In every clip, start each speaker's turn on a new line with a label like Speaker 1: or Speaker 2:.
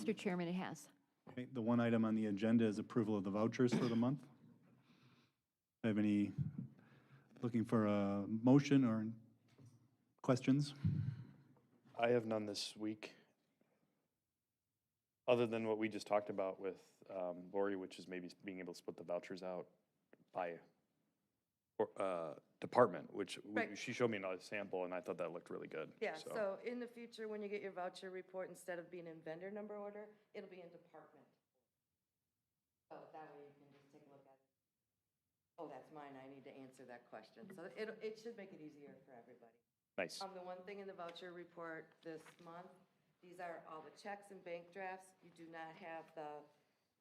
Speaker 1: Mr. Chairman, it has.
Speaker 2: Okay, the one item on the agenda is approval of the vouchers for the month. Have any, looking for a motion or questions?
Speaker 3: I have none this week, other than what we just talked about with Lori, which is maybe being able to split the vouchers out by department, which
Speaker 4: Right.
Speaker 3: she showed me another sample, and I thought that looked really good.
Speaker 4: Yeah, so in the future, when you get your voucher report, instead of being in vendor number order, it'll be in department. So that way you can just take a look at it. Oh, that's mine, I need to answer that question. So it should make it easier for everybody.
Speaker 3: Nice.
Speaker 4: The one thing in the voucher report this month, these are all the checks and bank drafts. You do not have the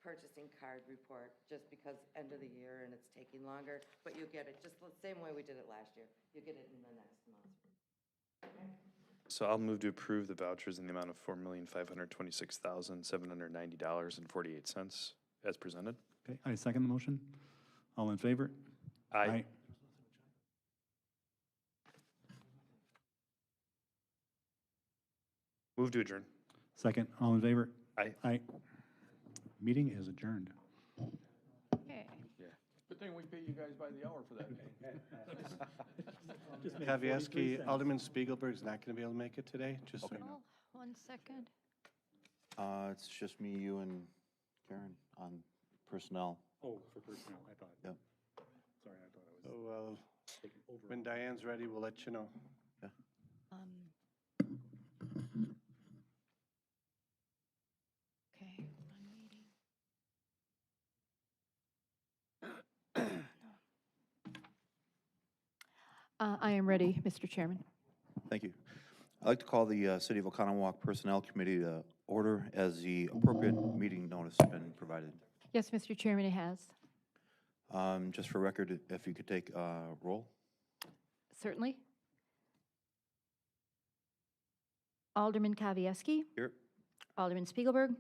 Speaker 4: purchasing card report, just because end of the year and it's taking longer, but you'll get it just the same way we did it last year. You'll get it in the next month.
Speaker 3: So I'll move to approve the vouchers in the amount of $4,526,790.48 as presented.
Speaker 2: Okay, I second the motion. All in favor?
Speaker 3: Aye. Move to adjourn.
Speaker 2: Second, all in favor?
Speaker 3: Aye.
Speaker 2: Aye. Meeting is adjourned.
Speaker 1: Okay.
Speaker 5: Good thing we pay you guys by the hour for that.
Speaker 6: Kavieski, Alderman Spiegelberg's not going to be able to make it today, just so you know.
Speaker 1: Oh, 1 second.
Speaker 7: It's just me, you, and Karen on personnel.
Speaker 2: Oh, for personnel, I thought.
Speaker 7: Yep.
Speaker 2: Sorry, I thought I
Speaker 6: So
Speaker 2: was taking over.
Speaker 6: when Diane's ready, we'll let you know.
Speaker 1: Okay, one meeting. I am ready, Mr. Chairman.
Speaker 7: Thank you. I'd like to call the City of Oconomowoc Personnel Committee to order as the appropriate meeting notice has been provided.
Speaker 1: Yes, Mr. Chairman, it has.
Speaker 7: Just for record, if you could take roll.
Speaker 1: Certainly. Alderman Kavieski,
Speaker 7: Here.
Speaker 1: Alderman Spiegelberg,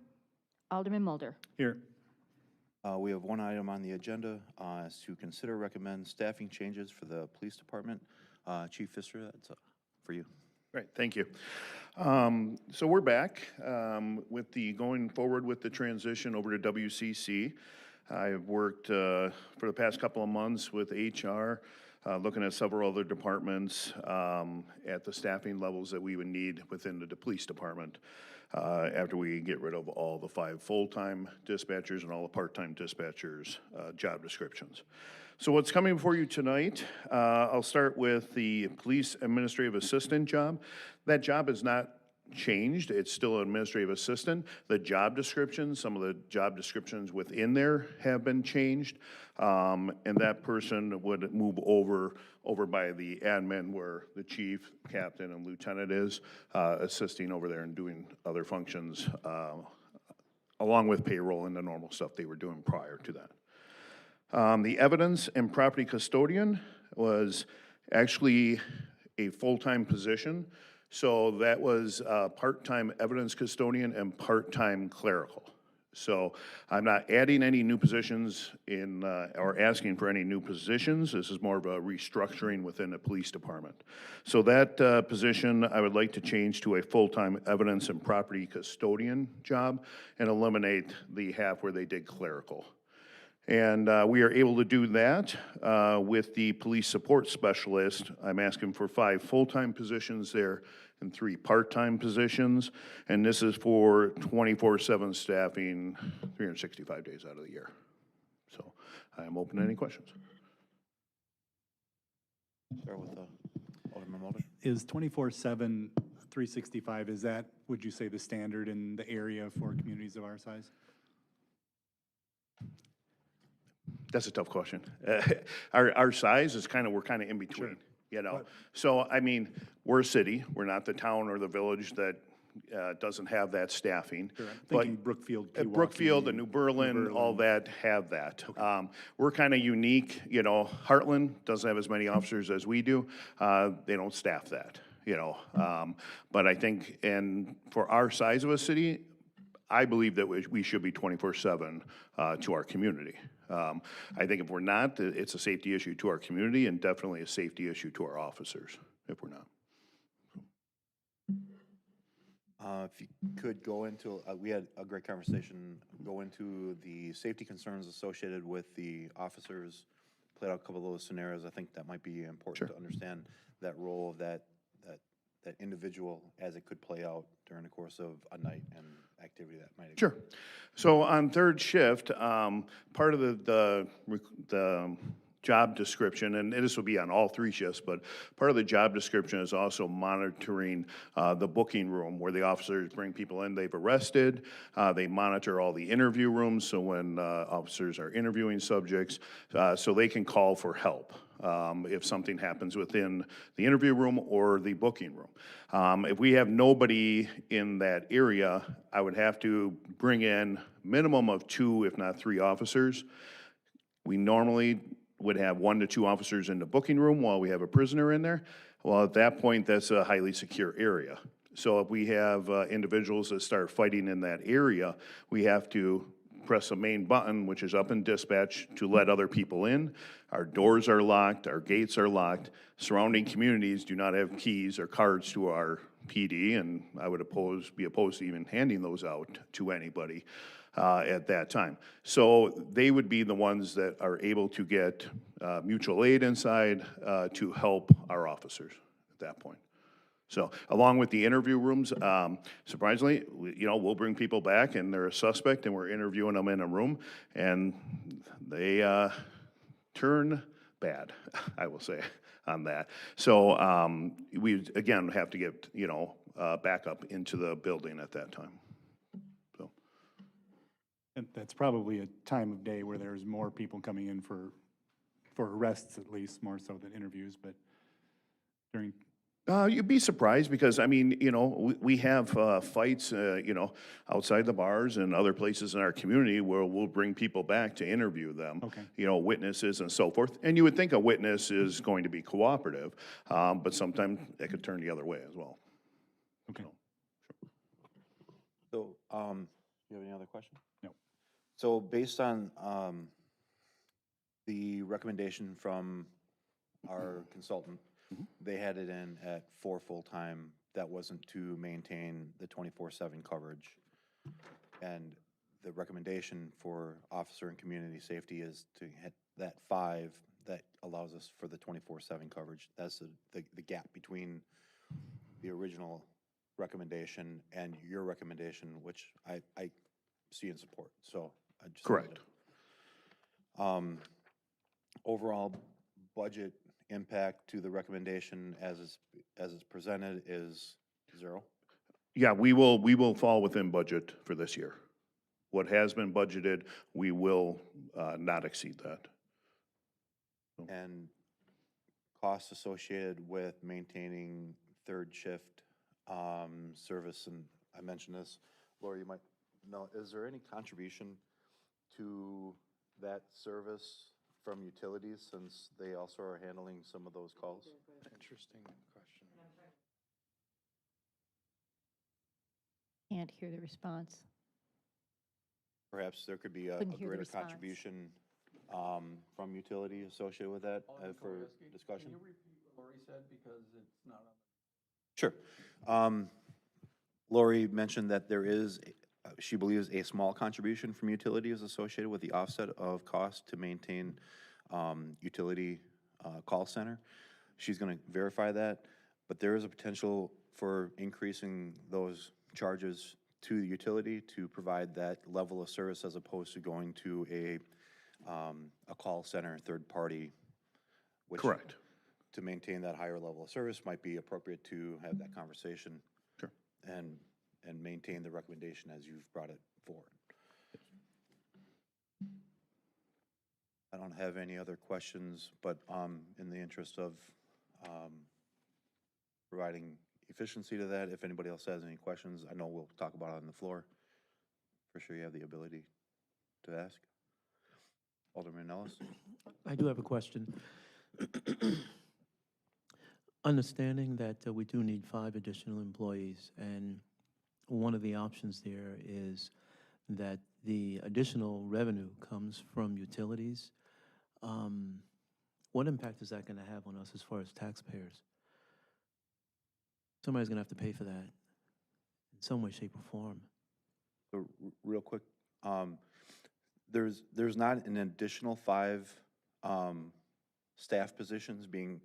Speaker 1: Alderman Mulder.
Speaker 2: Here.
Speaker 7: We have one item on the agenda is to consider recommend staffing changes for the police department. Chief Pfister, that's for you.
Speaker 8: Great, thank you. So we're back with the going forward with the transition over to WCC. I've worked for the past couple of months with HR, looking at several other departments at the staffing levels that we would need within the police department after we get rid of all the 5 full-time dispatchers and all the part-time dispatchers' job descriptions. So what's coming before you tonight, I'll start with the police administrative assistant job. That job is not changed. It's still an administrative assistant. The job descriptions, some of the job descriptions within there have been changed. And that person would move over by the admin where the chief, captain, and lieutenant is, assisting over there and doing other functions, along with payroll and the normal stuff they were doing prior to that. The evidence and property custodian was actually a full-time position. So that was part-time evidence custodian and part-time clerical. So I'm not adding any new positions in, or asking for any new positions. This is more of a restructuring within the police department. So that position I would like to change to a full-time evidence and property custodian job and eliminate the half where they did clerical. And we are able to do that with the police support specialist. I'm asking for 5 full-time positions there and 3 part-time positions. And this is for 24/7 staffing, 365 days out of the year. So I am open to any questions.
Speaker 7: Start with Alderman Mulder.
Speaker 2: Is 24/7, 365, is that, would you say, the standard in the area for communities of our size?
Speaker 8: That's a tough question. Our size is we're kind of in between, you know? So, I mean, we're a city, we're not the town or the village that doesn't have that staffing.
Speaker 2: Sure, I'm
Speaker 8: But
Speaker 2: thinking Brookfield, Pewaukee,
Speaker 8: Brookfield and New Berlin, all that have that. We're kind of unique, you know, Heartland doesn't have as many officers as we do. They don't staff that, you know? But I think, and for our size of a city, I believe that we should be 24/7 to our community. I think if we're not, it's a safety issue to our community and definitely a safety issue to our officers if we're not.
Speaker 7: If you could go into, we had a great conversation, go into the safety concerns associated with the officers, played out a couple of those scenarios. I think that might be important to understand that role of that individual as it could play out during the course of a night and activity that might.
Speaker 8: Sure. So on third shift, part of the job description, and this will be on all 3 shifts, but part of the job description is also monitoring the booking room where the officers bring people in they've arrested. They monitor all the interview rooms, so when officers are interviewing subjects, so they can call for help if something happens within the interview room or the booking room. If we have nobody in that area, I would have to bring in minimum of 2, if not 3 officers. We normally would have 1 to 2 officers in the booking room while we have a prisoner in there. Well, at that point, that's a highly secure area. So if we have individuals that start fighting in that area, we have to press a main button, which is up in dispatch, to let other people in. Our doors are locked, our gates are locked. Surrounding communities do not have keys or cards to our PD, and I would be opposed to even handing those out to anybody at that time. So they would be the ones that are able to get mutual aid inside to help our officers at that point. So along with the interview rooms, surprisingly, we'll bring people back and they're a suspect and we're interviewing them in a room and they turn bad, I will say, on that. So we, again, have to get, back up into the building at that time. So.
Speaker 2: And that's probably a time of day where there's more people coming in for arrests, at least, more so than interviews, but during.
Speaker 8: You'd be surprised because, we have fights, outside the bars and other places in our community where we'll bring people back to interview them.
Speaker 2: Okay.
Speaker 8: Witnesses and so forth. And you would think a witness is going to be cooperative, but sometimes it could turn the other way as well.
Speaker 2: Okay.
Speaker 7: So, you have any other questions?
Speaker 2: No.
Speaker 7: So based on the recommendation from our consultant, they had it in at 4 full-time. That wasn't to maintain the 24/7 coverage. And the recommendation for officer and community safety is to hit that 5 that allows us for the 24/7 coverage. That's the gap between the original recommendation and your recommendation, which I see in support, so I just.
Speaker 8: Correct.
Speaker 7: Overall budget impact to the recommendation as it's presented is 0?
Speaker 8: Yeah, we will fall within budget for this year. What has been budgeted, we will not exceed that.
Speaker 7: And costs associated with maintaining third shift service, and I mentioned this, Laura, you might know, is there any contribution to that service from utilities since they also are handling some of those calls?
Speaker 3: Interesting question.
Speaker 1: Can't hear the response.
Speaker 7: Perhaps there could be a
Speaker 1: Couldn't hear the
Speaker 7: greater
Speaker 1: response.
Speaker 7: contribution from utility associated with that for discussion?
Speaker 5: Can you repeat what Lori said, because it's not on?
Speaker 7: Sure. Lori mentioned that there is, she believes, a small contribution from utilities associated with the offset of cost to maintain utility call center. She's going to verify that, but there is a potential for increasing those charges to the utility to provide that level of service as opposed to going to a call center third party. Which,
Speaker 8: Correct.
Speaker 7: to maintain that higher level of service might be appropriate to have that conversation.
Speaker 8: Sure.
Speaker 7: And maintain the recommendation as you've brought it forward. I don't have any other questions, but in the interest of providing efficiency to that, if anybody else has any questions, I know we'll talk about it on the floor. For sure you have the ability to ask. Alderman Ellis?
Speaker 9: I do have a question. Understanding that we do need 5 additional employees, and one of the options there is that the additional revenue comes from utilities. What impact is that going to have on us as far as taxpayers? Somebody's going to have to pay for that. in some way, shape, or form.
Speaker 7: So, real quick, there's not an additional 5 staff positions being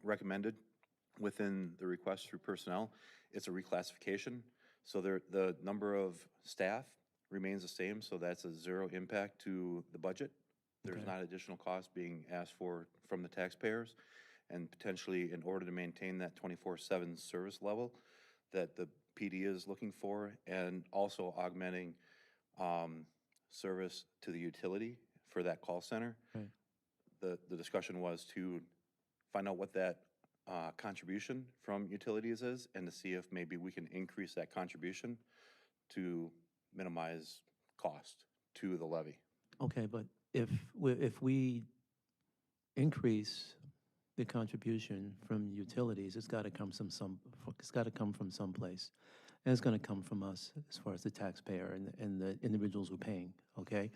Speaker 7: recommended within the request through personnel. It's a reclassification, so the number of staff remains the same, so that's a 0 impact to the budget. There's
Speaker 9: Okay.
Speaker 7: not additional cost being asked for from the taxpayers, and potentially in order to maintain that 24/7 service level that the PD is looking for, and also augmenting service to the utility for that call center.
Speaker 9: Right.
Speaker 7: The discussion was to find out what that contribution from utilities is, and to see if maybe we can increase that contribution to minimize cost to the levy.
Speaker 9: Okay, but if we increase the contribution from utilities, it's got to come it's got to come from someplace. And it's going to come from us as far as the taxpayer and the individuals who are paying, okay?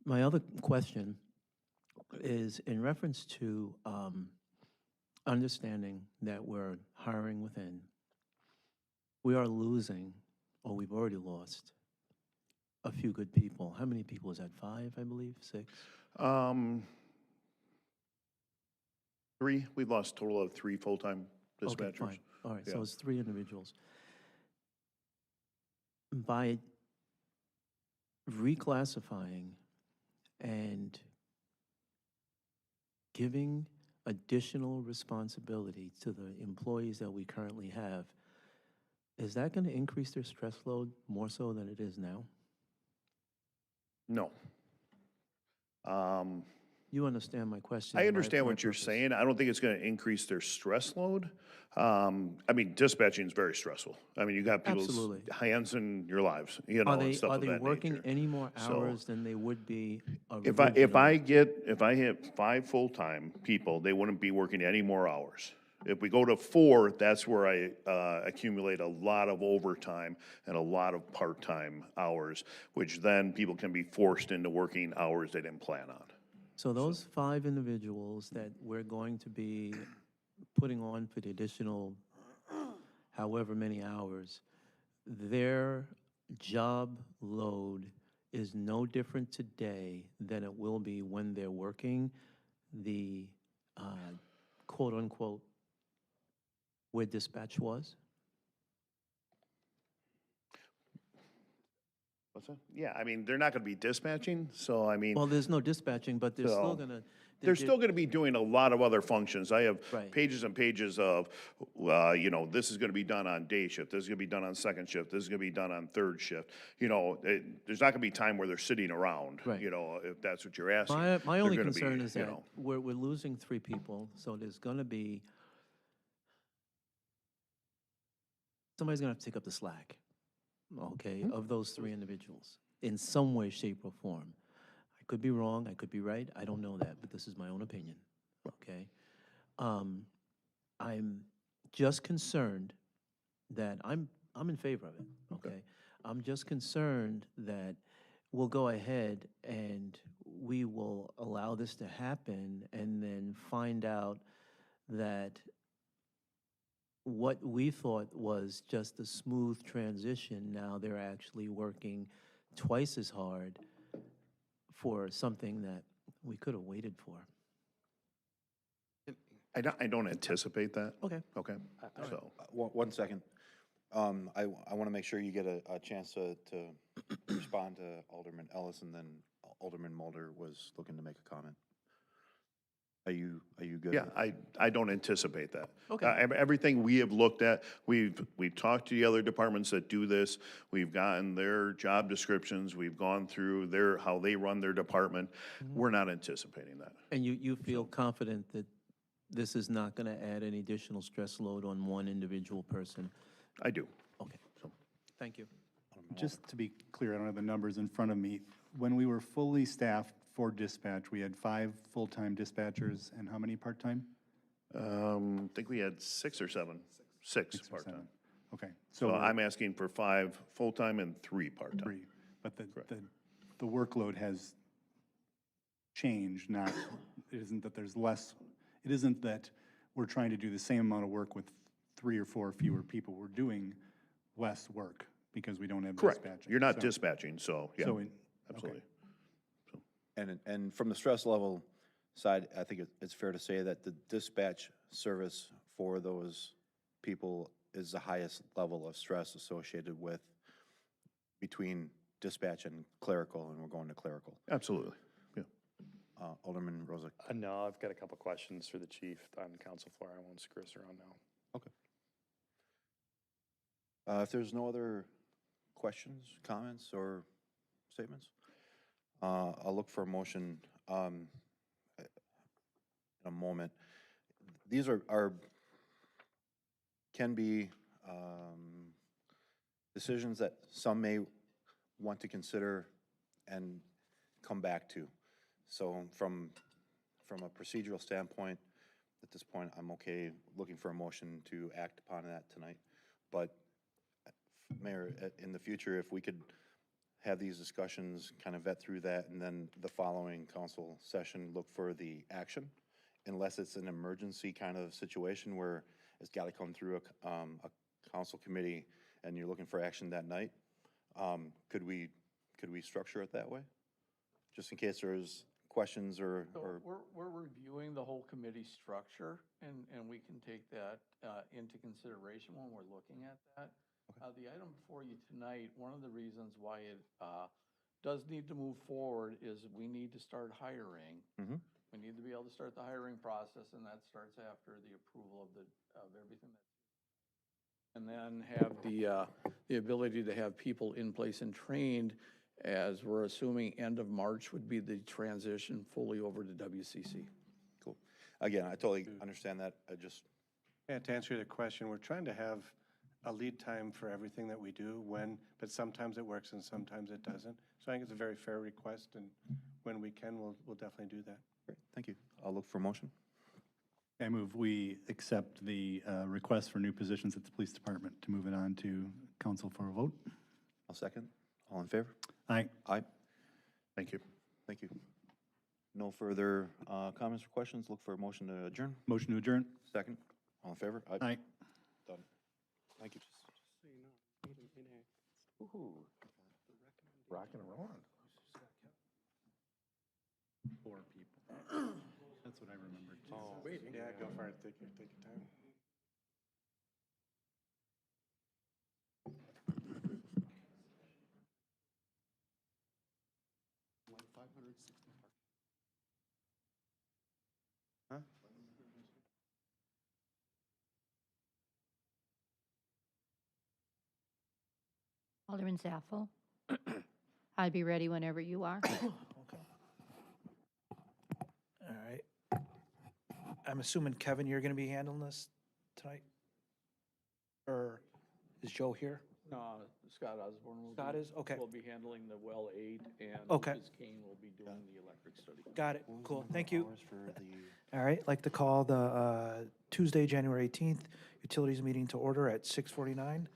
Speaker 9: My other question is in reference to understanding that we're hiring within. We are losing, or we've already lost, a few good people. How many people is that? 5, I believe, 6?
Speaker 8: 3, we lost total of 3 full-time
Speaker 9: Okay,
Speaker 8: dispatchers.
Speaker 9: fine. All right, so
Speaker 8: Yeah.
Speaker 9: it's 3 individuals. By reclassifying and giving additional responsibility to the employees that we currently have, is that going to increase their stress load more so than it is now?
Speaker 8: No.
Speaker 9: You understand my question?
Speaker 8: I
Speaker 9: my-
Speaker 8: understand
Speaker 9: my
Speaker 8: what you're
Speaker 9: purpose.
Speaker 8: saying. I don't think it's gonna increase their stress load. I mean, dispatching is very stressful. I mean, you got people's
Speaker 9: Absolutely.
Speaker 8: hands in your lives, you know,
Speaker 9: Are
Speaker 8: and
Speaker 9: they,
Speaker 8: stuff
Speaker 9: are
Speaker 8: of
Speaker 9: they
Speaker 8: that
Speaker 9: working
Speaker 8: nature.
Speaker 9: any more
Speaker 8: So,
Speaker 9: hours than they would be
Speaker 8: If I
Speaker 9: originally?
Speaker 8: if I hit 5 full-time people, they wouldn't be working any more hours. If we go to 4, that's where I accumulate a lot of overtime and a lot of part-time hours, which then people can be forced into working hours they didn't plan on.
Speaker 9: So those 5 individuals that we're going to be putting on for the additional however many hours, their job load is no different today than it will be when they're working the quote-unquote where dispatch was?
Speaker 8: What's that? Yeah, I mean, they're not gonna be dispatching, so I mean.
Speaker 9: Well, there's no dispatching, but they're still
Speaker 8: So,
Speaker 9: gonna.
Speaker 8: They're still gonna be doing a lot of other functions. I have
Speaker 9: Right.
Speaker 8: pages and pages of, you know, this is gonna be done on day shift, this is gonna be done on second shift, this is gonna be done on third shift. You know, there's not gonna be time where they're sitting around,
Speaker 9: Right.
Speaker 8: you know, if that's what you're asking.
Speaker 9: My
Speaker 8: They're
Speaker 9: only
Speaker 8: gonna be,
Speaker 9: concern is
Speaker 8: you
Speaker 9: that
Speaker 8: know.
Speaker 9: we're losing 3 people, so there's gonna be, somebody's gonna have to take up the slack, okay, of those 3 individuals, in some way, shape, or form. I could be wrong, I could be right, I don't know that, but this is my own opinion, okay? I'm just concerned that, I'm in favor of it, okay? I'm just concerned that we'll go ahead and we will allow this to happen and then find out that what we thought was just a smooth transition, now they're actually working twice as hard for something that we could have waited for.
Speaker 8: I don't anticipate that,
Speaker 9: Okay.
Speaker 8: okay? So,
Speaker 7: One second. I want to make sure you get a chance to respond to Alderman Ellis, and then Alderman Mulder was looking to make a comment. Are you good?
Speaker 8: yeah, I don't anticipate that.
Speaker 9: Okay.
Speaker 8: Everything we have looked at, we've talked to the other departments that do this, we've gotten their job descriptions, we've gone through how they run their department. We're not anticipating that.
Speaker 9: And you feel confident that this is not going to add any additional stress load on one individual person?
Speaker 8: I do.
Speaker 9: Okay. Thank you.
Speaker 2: Just to be clear, I don't have the numbers in front of me. When we were fully staffed for dispatch, we had 5 full-time dispatchers and how many part-time?
Speaker 8: I think we had 6 or 7. 6
Speaker 2: 6 or 7.
Speaker 8: part-time.
Speaker 2: Okay.
Speaker 8: So
Speaker 2: we're
Speaker 8: I'm asking for 5 full-time and 3 part-time.
Speaker 2: 3. But the workload has changed, not, it isn't that there's less, it isn't that we're trying to do the same amount of work with 3 or 4 fewer people. We're doing less work because we don't have
Speaker 8: Correct.
Speaker 2: dispatching.
Speaker 8: You're not
Speaker 2: So-
Speaker 8: dispatching, so, yeah,
Speaker 2: So, we-
Speaker 8: absolutely.
Speaker 7: And from the stress level side, I think it's fair to say that the dispatch service for those people is the highest level of stress associated with between dispatch and clerical, and we're going to clerical.
Speaker 8: Absolutely, yeah.
Speaker 7: Alderman Rozak.
Speaker 3: No, I've got a couple questions for the chief on council floor. I won't screw us around now.
Speaker 7: If there's no other questions, comments, or statements, I'll look for a motion in a moment. These can be decisions that some may want to consider and come back to. So from a procedural standpoint, at this point, I'm okay looking for a motion to act upon that tonight. But Mayor, in the future, if we could have these discussions, kind of vet through that, and then the following council session, look for the action, unless it's an emergency kind of situation where it's got to come through a council committee and you're looking for action that night, could we structure it that way? Just in case there's questions or
Speaker 5: So we're reviewing the whole committee structure, and we can take that into consideration when we're looking at that. The item before you tonight, one of the reasons why it does need to move forward is we need to start hiring.
Speaker 7: Mhm.
Speaker 5: We need to be able to start the hiring process, and that starts after the approval of everything that's, and then have the ability to have people in place and trained, as we're assuming end of March would be the transition fully over to WCC.
Speaker 7: Cool. Again, I totally understand that. I just,
Speaker 6: Yeah, to answer your question, we're trying to have a lead time for everything that we do but sometimes it works and sometimes it doesn't. So I think it's a very fair request, and when we can, we'll definitely do that.
Speaker 7: great, thank you. I'll look for a motion.
Speaker 2: I move we accept the request for new positions at the police department to move it on to council for a vote.
Speaker 7: I'll second. All in favor?
Speaker 2: Aye.
Speaker 7: Aye.
Speaker 8: Thank you.
Speaker 7: Thank you. No further comments or questions. Look for a motion to adjourn.
Speaker 2: Motion to adjourn?
Speaker 7: Second. All in favor?
Speaker 2: Aye.
Speaker 7: Done. Thank you.
Speaker 3: Rocking and rolling.
Speaker 2: 4 people. That's what I remembered.
Speaker 6: Yeah, go for it. Take your time.
Speaker 1: Alderman Zaffel? I'd be ready whenever you are.
Speaker 10: All right. I'm assuming, Kevin, you're going to be handling this tonight? Or is Joe here?
Speaker 5: No, Scott Osborne will be.
Speaker 10: Scott is? Okay.
Speaker 5: Will be handling the well 8, and
Speaker 10: Okay.
Speaker 5: Ms. Kane will be doing the electric study.
Speaker 10: Got it. Cool. Thank you.
Speaker 7: Hours for the
Speaker 10: All right. Like to call the Tuesday, January 18th utilities meeting to order at 6:49.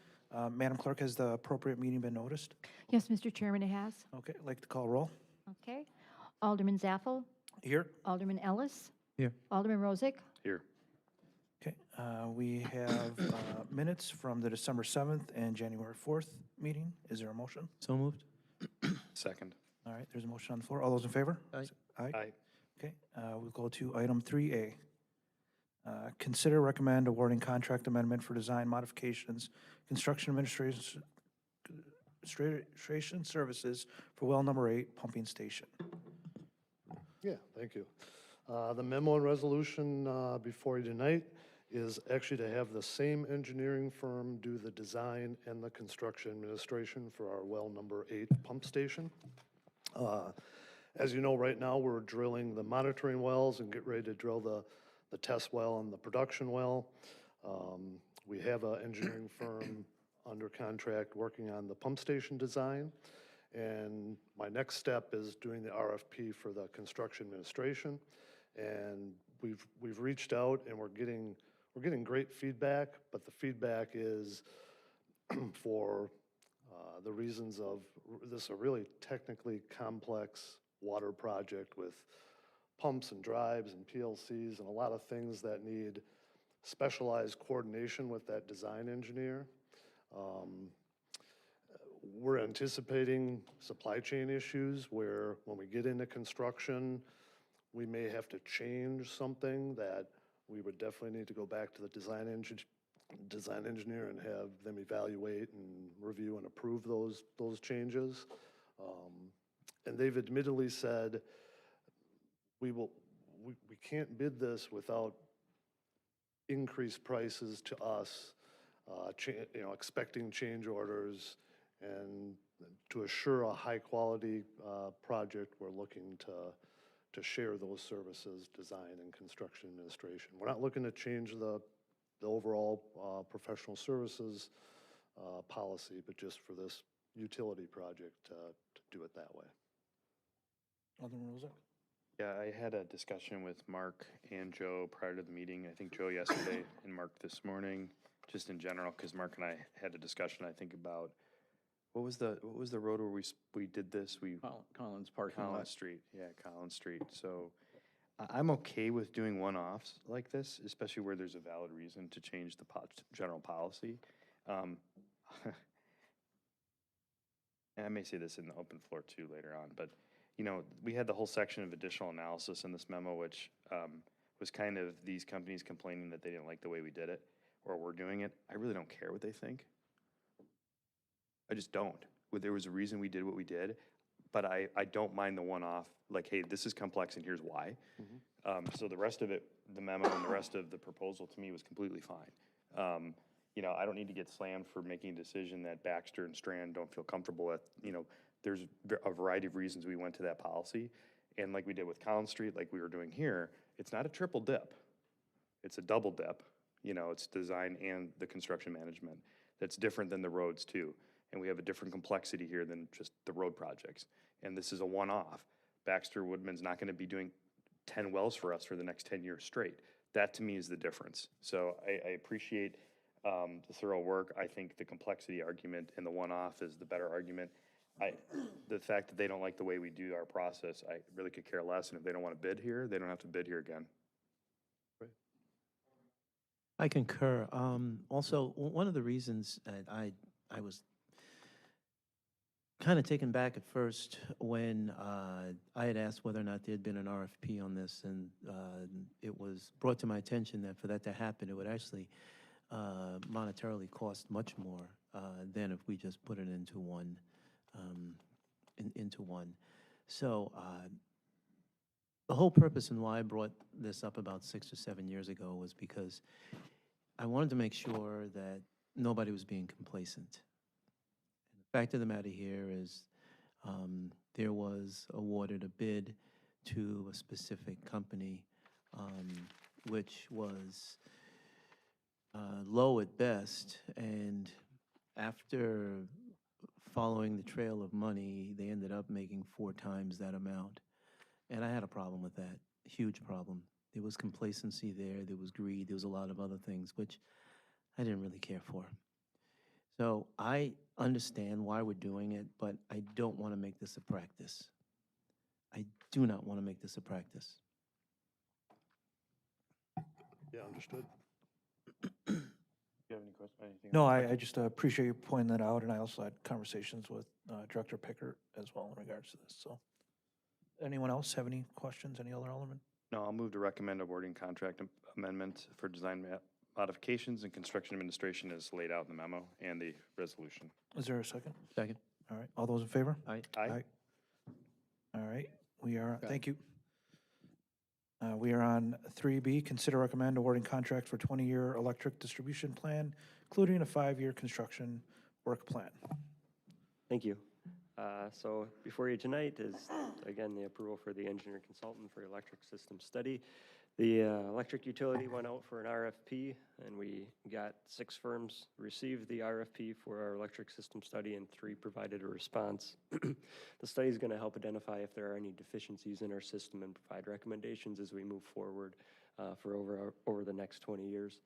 Speaker 10: Madam Clerk, has the appropriate meeting been noticed?
Speaker 1: Yes, Mr. Chairman, it has.
Speaker 10: Okay. Like to call roll.
Speaker 1: Okay. Alderman Zaffel?
Speaker 10: Here.
Speaker 1: Alderman Ellis?
Speaker 9: Here.
Speaker 1: Alderman Rozak?
Speaker 3: Here.
Speaker 10: Okay. We have minutes from the December 7th and January 4th meeting. Is there a motion?
Speaker 9: So moved?
Speaker 3: Second.
Speaker 10: All right. There's a motion on the floor. All those in favor?
Speaker 9: Aye.
Speaker 10: Aye.
Speaker 3: Aye.
Speaker 10: Okay, we'll go to item 3A. Consider recommend awarding contract amendment for design modifications, construction administration services for well number 8 pumping station.
Speaker 11: Yeah, thank you. The memo and resolution before you tonight is actually to have the same engineering firm do the design and the construction administration for our well number 8 pump station. As you know, right now, we're drilling the monitoring wells and get ready to drill the test well and the production well. We have an engineering firm under contract working on the pump station design. And my next step is doing the RFP for the construction administration. And we've reached out and we're getting great feedback, but the feedback is for the reasons of this a really technically complex water project with pumps and drives and PLCs and a lot of things that need specialized coordination with that design engineer. Um, We're anticipating supply chain issues where when we get into construction, we may have to change something that we would definitely need to go back to the design engineer and have them evaluate and review and approve those changes. And they've admittedly said, we can't bid this without increased prices to us, expecting change orders, and to assure a high-quality project, we're looking to share those services, design and construction administration. We're not looking to change the overall professional services policy, but just for this utility project to do it that way.
Speaker 10: Alderman Rozak?
Speaker 3: Yeah, I had a discussion with Mark and Joe prior to the meeting. I think Joe yesterday and Mark this morning, just in general, because Mark and I had a discussion, I think, about what was the road where we did this?
Speaker 5: Collins parking lot.
Speaker 3: Collins Street, yeah, Collins Street. So I'm okay with doing one-offs like this, especially where there's a valid reason to change the general policy. And I may say this in the open floor too later on, but we had the whole section of additional analysis in this memo, which was kind of these companies complaining that they didn't like the way we did it or we're doing it. I really don't care what they think. I just don't. There was a reason we did what we did, but I don't mind the one-off, like, hey, this is complex and here's why. So the rest of it, the memo and the rest of the proposal to me was completely fine. I don't need to get slammed for making a decision that Baxter and Strand don't feel comfortable with. There's a variety of reasons we went to that policy. And like we did with Collins Street, like we were doing here, it's not a triple dip. It's a double dip. It's design and the construction management. That's different than the roads too. And we have a different complexity here than just the road projects. And this is a one-off. Baxter Woodman's not gonna be doing 10 wells for us for the next 10 years straight. That to me is the difference. So I appreciate the thorough work. I think the complexity argument and the one-off is the better argument. The fact that they don't like the way we do our process, I really could care less. And if they don't want to bid here, they don't have to bid here again.
Speaker 9: I concur. Also, one of the reasons that I was kind of taken back at first when I had asked whether or not there had been an RFP on this, and it was brought to my attention that for that to happen, it would actually monetarily cost much more than if we just put it into one. So the whole purpose and why I brought this up about 6 or 7 years ago was because I wanted to make sure that nobody was being complacent. And the fact of the matter here is there was awarded a bid to a specific company, which was low at best, and after following the trail of money, they ended up making 4 times that amount. And I had a problem with that, a huge problem. There was complacency there was greed, there was a lot of other things, which I didn't really care for. So I understand why we're doing it, but I don't want to make this a practice. I do not want to make this a practice.
Speaker 11: Yeah, understood.
Speaker 3: Do you have any questions? Anything
Speaker 10: No,
Speaker 3: else?
Speaker 10: I just appreciate you pointing that out, and I also had conversations with Director Pickert as well in regards to this, so. Anyone else have any questions, any other alderman?
Speaker 3: No, I'll move to recommend awarding contract amendment for design modifications and construction administration as laid out in the memo and the resolution.
Speaker 10: Is there a second?
Speaker 9: Second.
Speaker 10: All right, all those in favor?
Speaker 9: Aye.
Speaker 3: Aye.
Speaker 10: All right, thank you. We are on 3B, consider recommend awarding contract for 20-year electric distribution plan, including a 5-year construction work plan.
Speaker 12: Thank you. So before you tonight is, again, the approval for the engineer consultant for electric system study. The electric utility went out for an RFP, and we got 6 firms received the RFP for our electric system study, and 3 provided a response. The study is going to help identify if there are any deficiencies in our system and provide recommendations as we move forward for over the next 20 years.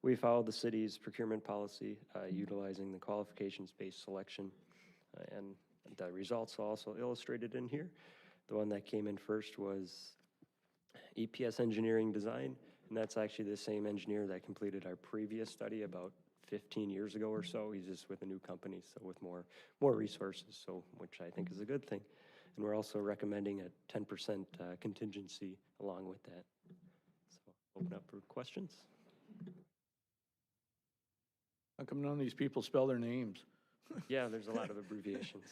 Speaker 12: We followed the city's procurement policy, utilizing the qualifications-based selection, and the results are also illustrated in here. The one that came in first was EPS Engineering Design, and that's actually the same engineer that completed our previous study about 15 years ago or so. He's just with a new company, so with more resources, so, which I think is a good thing. And we're also recommending a 10% contingency along with that. So open up for questions.
Speaker 5: How come none of these people spell their names?
Speaker 12: Yeah, there's a lot of abbreviations.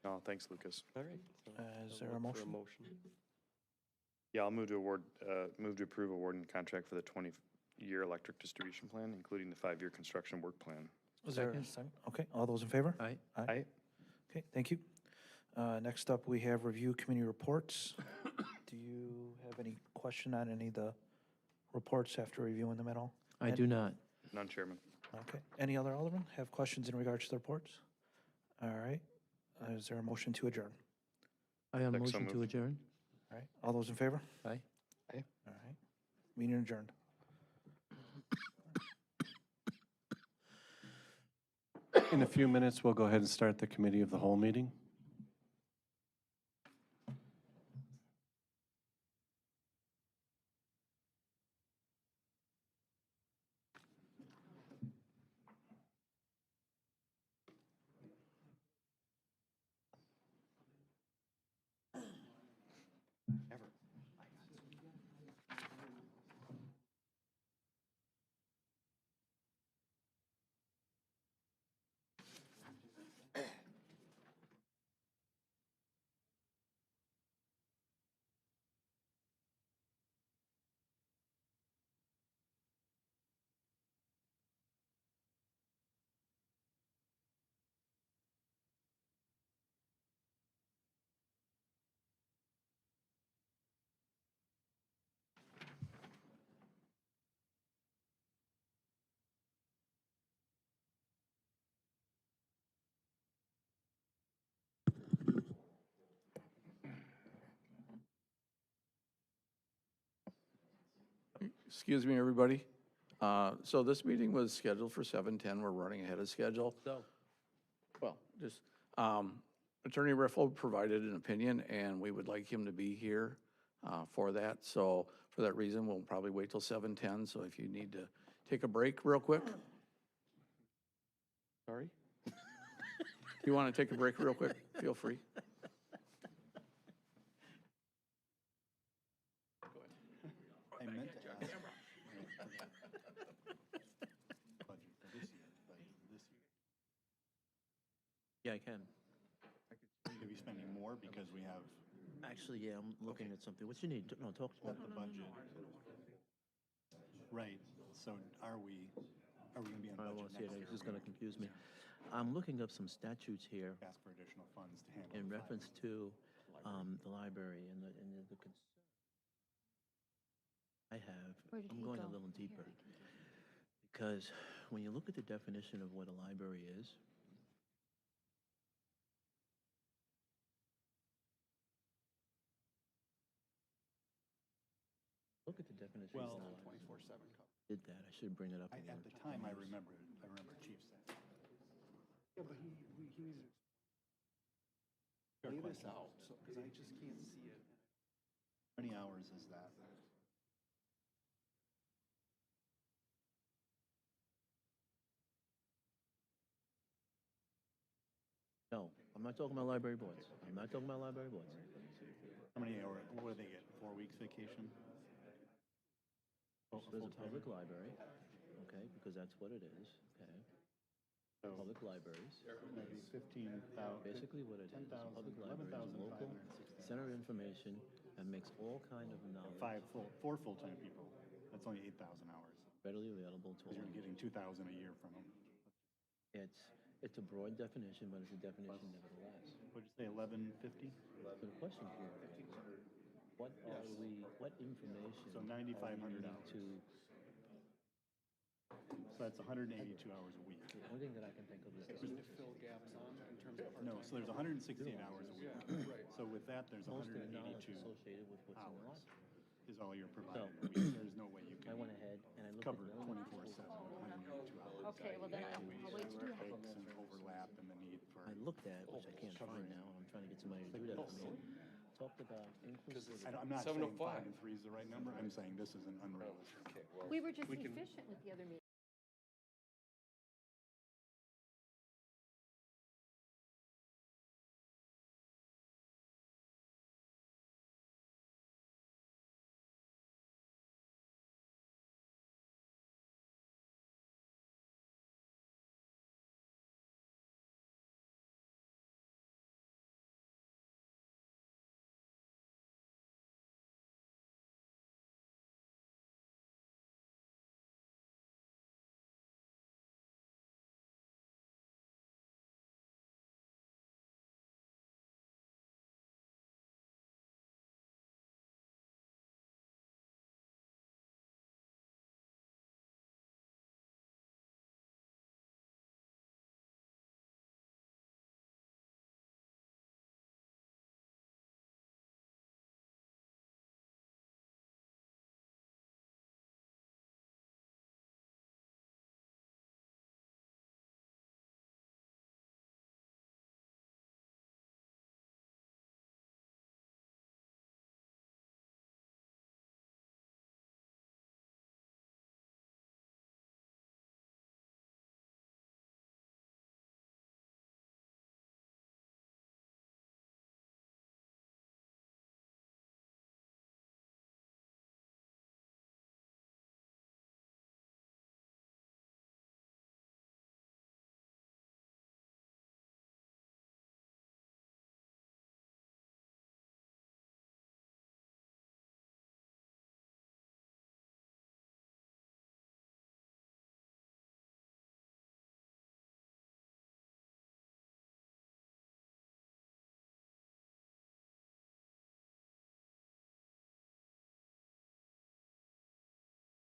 Speaker 3: Oh, thanks, Lucas.
Speaker 12: All right. so
Speaker 10: Is
Speaker 12: I'll
Speaker 10: there a
Speaker 12: look for
Speaker 10: motion?
Speaker 3: Yeah, I'll move to approve awarding contract for the 20-year electric distribution plan, including the 5-year construction work plan.
Speaker 10: Is there a second? Okay, all those in favor?
Speaker 9: Aye.
Speaker 3: Aye.
Speaker 10: Okay, thank you. Next up, we have review committee reports. Do you have any question on any of the reports after reviewing them at all?
Speaker 9: I do not.
Speaker 3: None, Chairman.
Speaker 10: Okay, any other aldermen have questions in regards to the reports? All right, is there a motion to adjourn?
Speaker 9: I have a
Speaker 3: Like so
Speaker 9: motion to
Speaker 3: moved.
Speaker 9: adjourn.
Speaker 10: All right, all those in favor?
Speaker 9: Aye.
Speaker 10: All right, meeting adjourned.
Speaker 6: In a few minutes, we'll go ahead and start the committee of the whole meeting.
Speaker 5: Excuse me, everybody. So this meeting was scheduled for 7:10. We're running ahead of schedule.
Speaker 9: So.
Speaker 5: Well, just, Attorney Riffle provided an opinion, and we would like him to be here for that. So for that reason, we'll probably wait till 7:10. So if you need to take a break real quick. Sorry? If you want to take a break real quick, feel free.
Speaker 2: I meant to ask. Budget for this year, but this year.
Speaker 9: Yeah, I can.
Speaker 2: Could be spending more because we have
Speaker 9: Actually, yeah, I'm looking at something. What you need? No, talk to me.
Speaker 2: the budget. Right, so are we gonna be on
Speaker 9: I
Speaker 2: budget
Speaker 9: won't
Speaker 2: next
Speaker 9: see
Speaker 2: year?
Speaker 9: it. This is gonna confuse me. I'm looking up some statutes here
Speaker 2: Ask for additional funds to handle.
Speaker 9: in
Speaker 2: the
Speaker 9: reference to the library and the concern I have.
Speaker 1: Where did
Speaker 9: I'm
Speaker 1: he
Speaker 9: going a
Speaker 1: go?
Speaker 9: little deeper.
Speaker 1: Here, I can do it.
Speaker 9: Because when you look at the definition of what a library is, look at the definition.
Speaker 2: Well,
Speaker 9: of a library. Did that, I should bring it up.
Speaker 2: At
Speaker 9: again.
Speaker 2: the time, I remember Chief said. Yeah, but he lay this out, so, because I just can't see it. How many hours is that?
Speaker 9: No, I'm not talking about library boards. I'm not talking about library boards.
Speaker 2: How many hours, what do they get, 4 weeks vacation?
Speaker 9: There's a public library, okay, because that's what it is, okay?
Speaker 2: So
Speaker 9: Public libraries,
Speaker 2: maybe 15,000.
Speaker 9: basically what it is,
Speaker 2: 10,000,
Speaker 9: public library is a local
Speaker 2: 11,560.
Speaker 9: center of information that makes all kind of knowledge
Speaker 2: 4 full-time people, that's only 8,000 hours.
Speaker 9: readily available to
Speaker 2: Because
Speaker 9: all.
Speaker 2: you're getting 2,000 a year from them.
Speaker 9: It's a broad definition, but it's a definition nevertheless.
Speaker 2: What'd you say, 1150?
Speaker 9: So the question here is, what information?
Speaker 2: So
Speaker 9: are we
Speaker 2: 9,500
Speaker 9: needing
Speaker 2: hours.
Speaker 9: to,
Speaker 2: So that's 182 hours a week.
Speaker 9: the only thing that I can think of is this.
Speaker 2: No, so there's 168 hours a week. So with that, there's
Speaker 9: Most of the knowledge
Speaker 2: 182
Speaker 9: associated with what's in the
Speaker 2: hours
Speaker 9: library.
Speaker 2: is all you're providing a week. There's no way you
Speaker 9: I
Speaker 2: can
Speaker 9: went ahead and I looked
Speaker 2: cover
Speaker 9: at the only
Speaker 2: 24/7, 182 hours.
Speaker 1: Okay, well then I'll wait to do that.
Speaker 2: Books and overlap and the need for.
Speaker 9: I looked at, which I can't find now, and I'm trying to get somebody to do that for me.
Speaker 2: I'm not saying 5 and 3 is the right number, I'm saying this is an unrealistic.
Speaker 1: We were just efficient with the other meeting.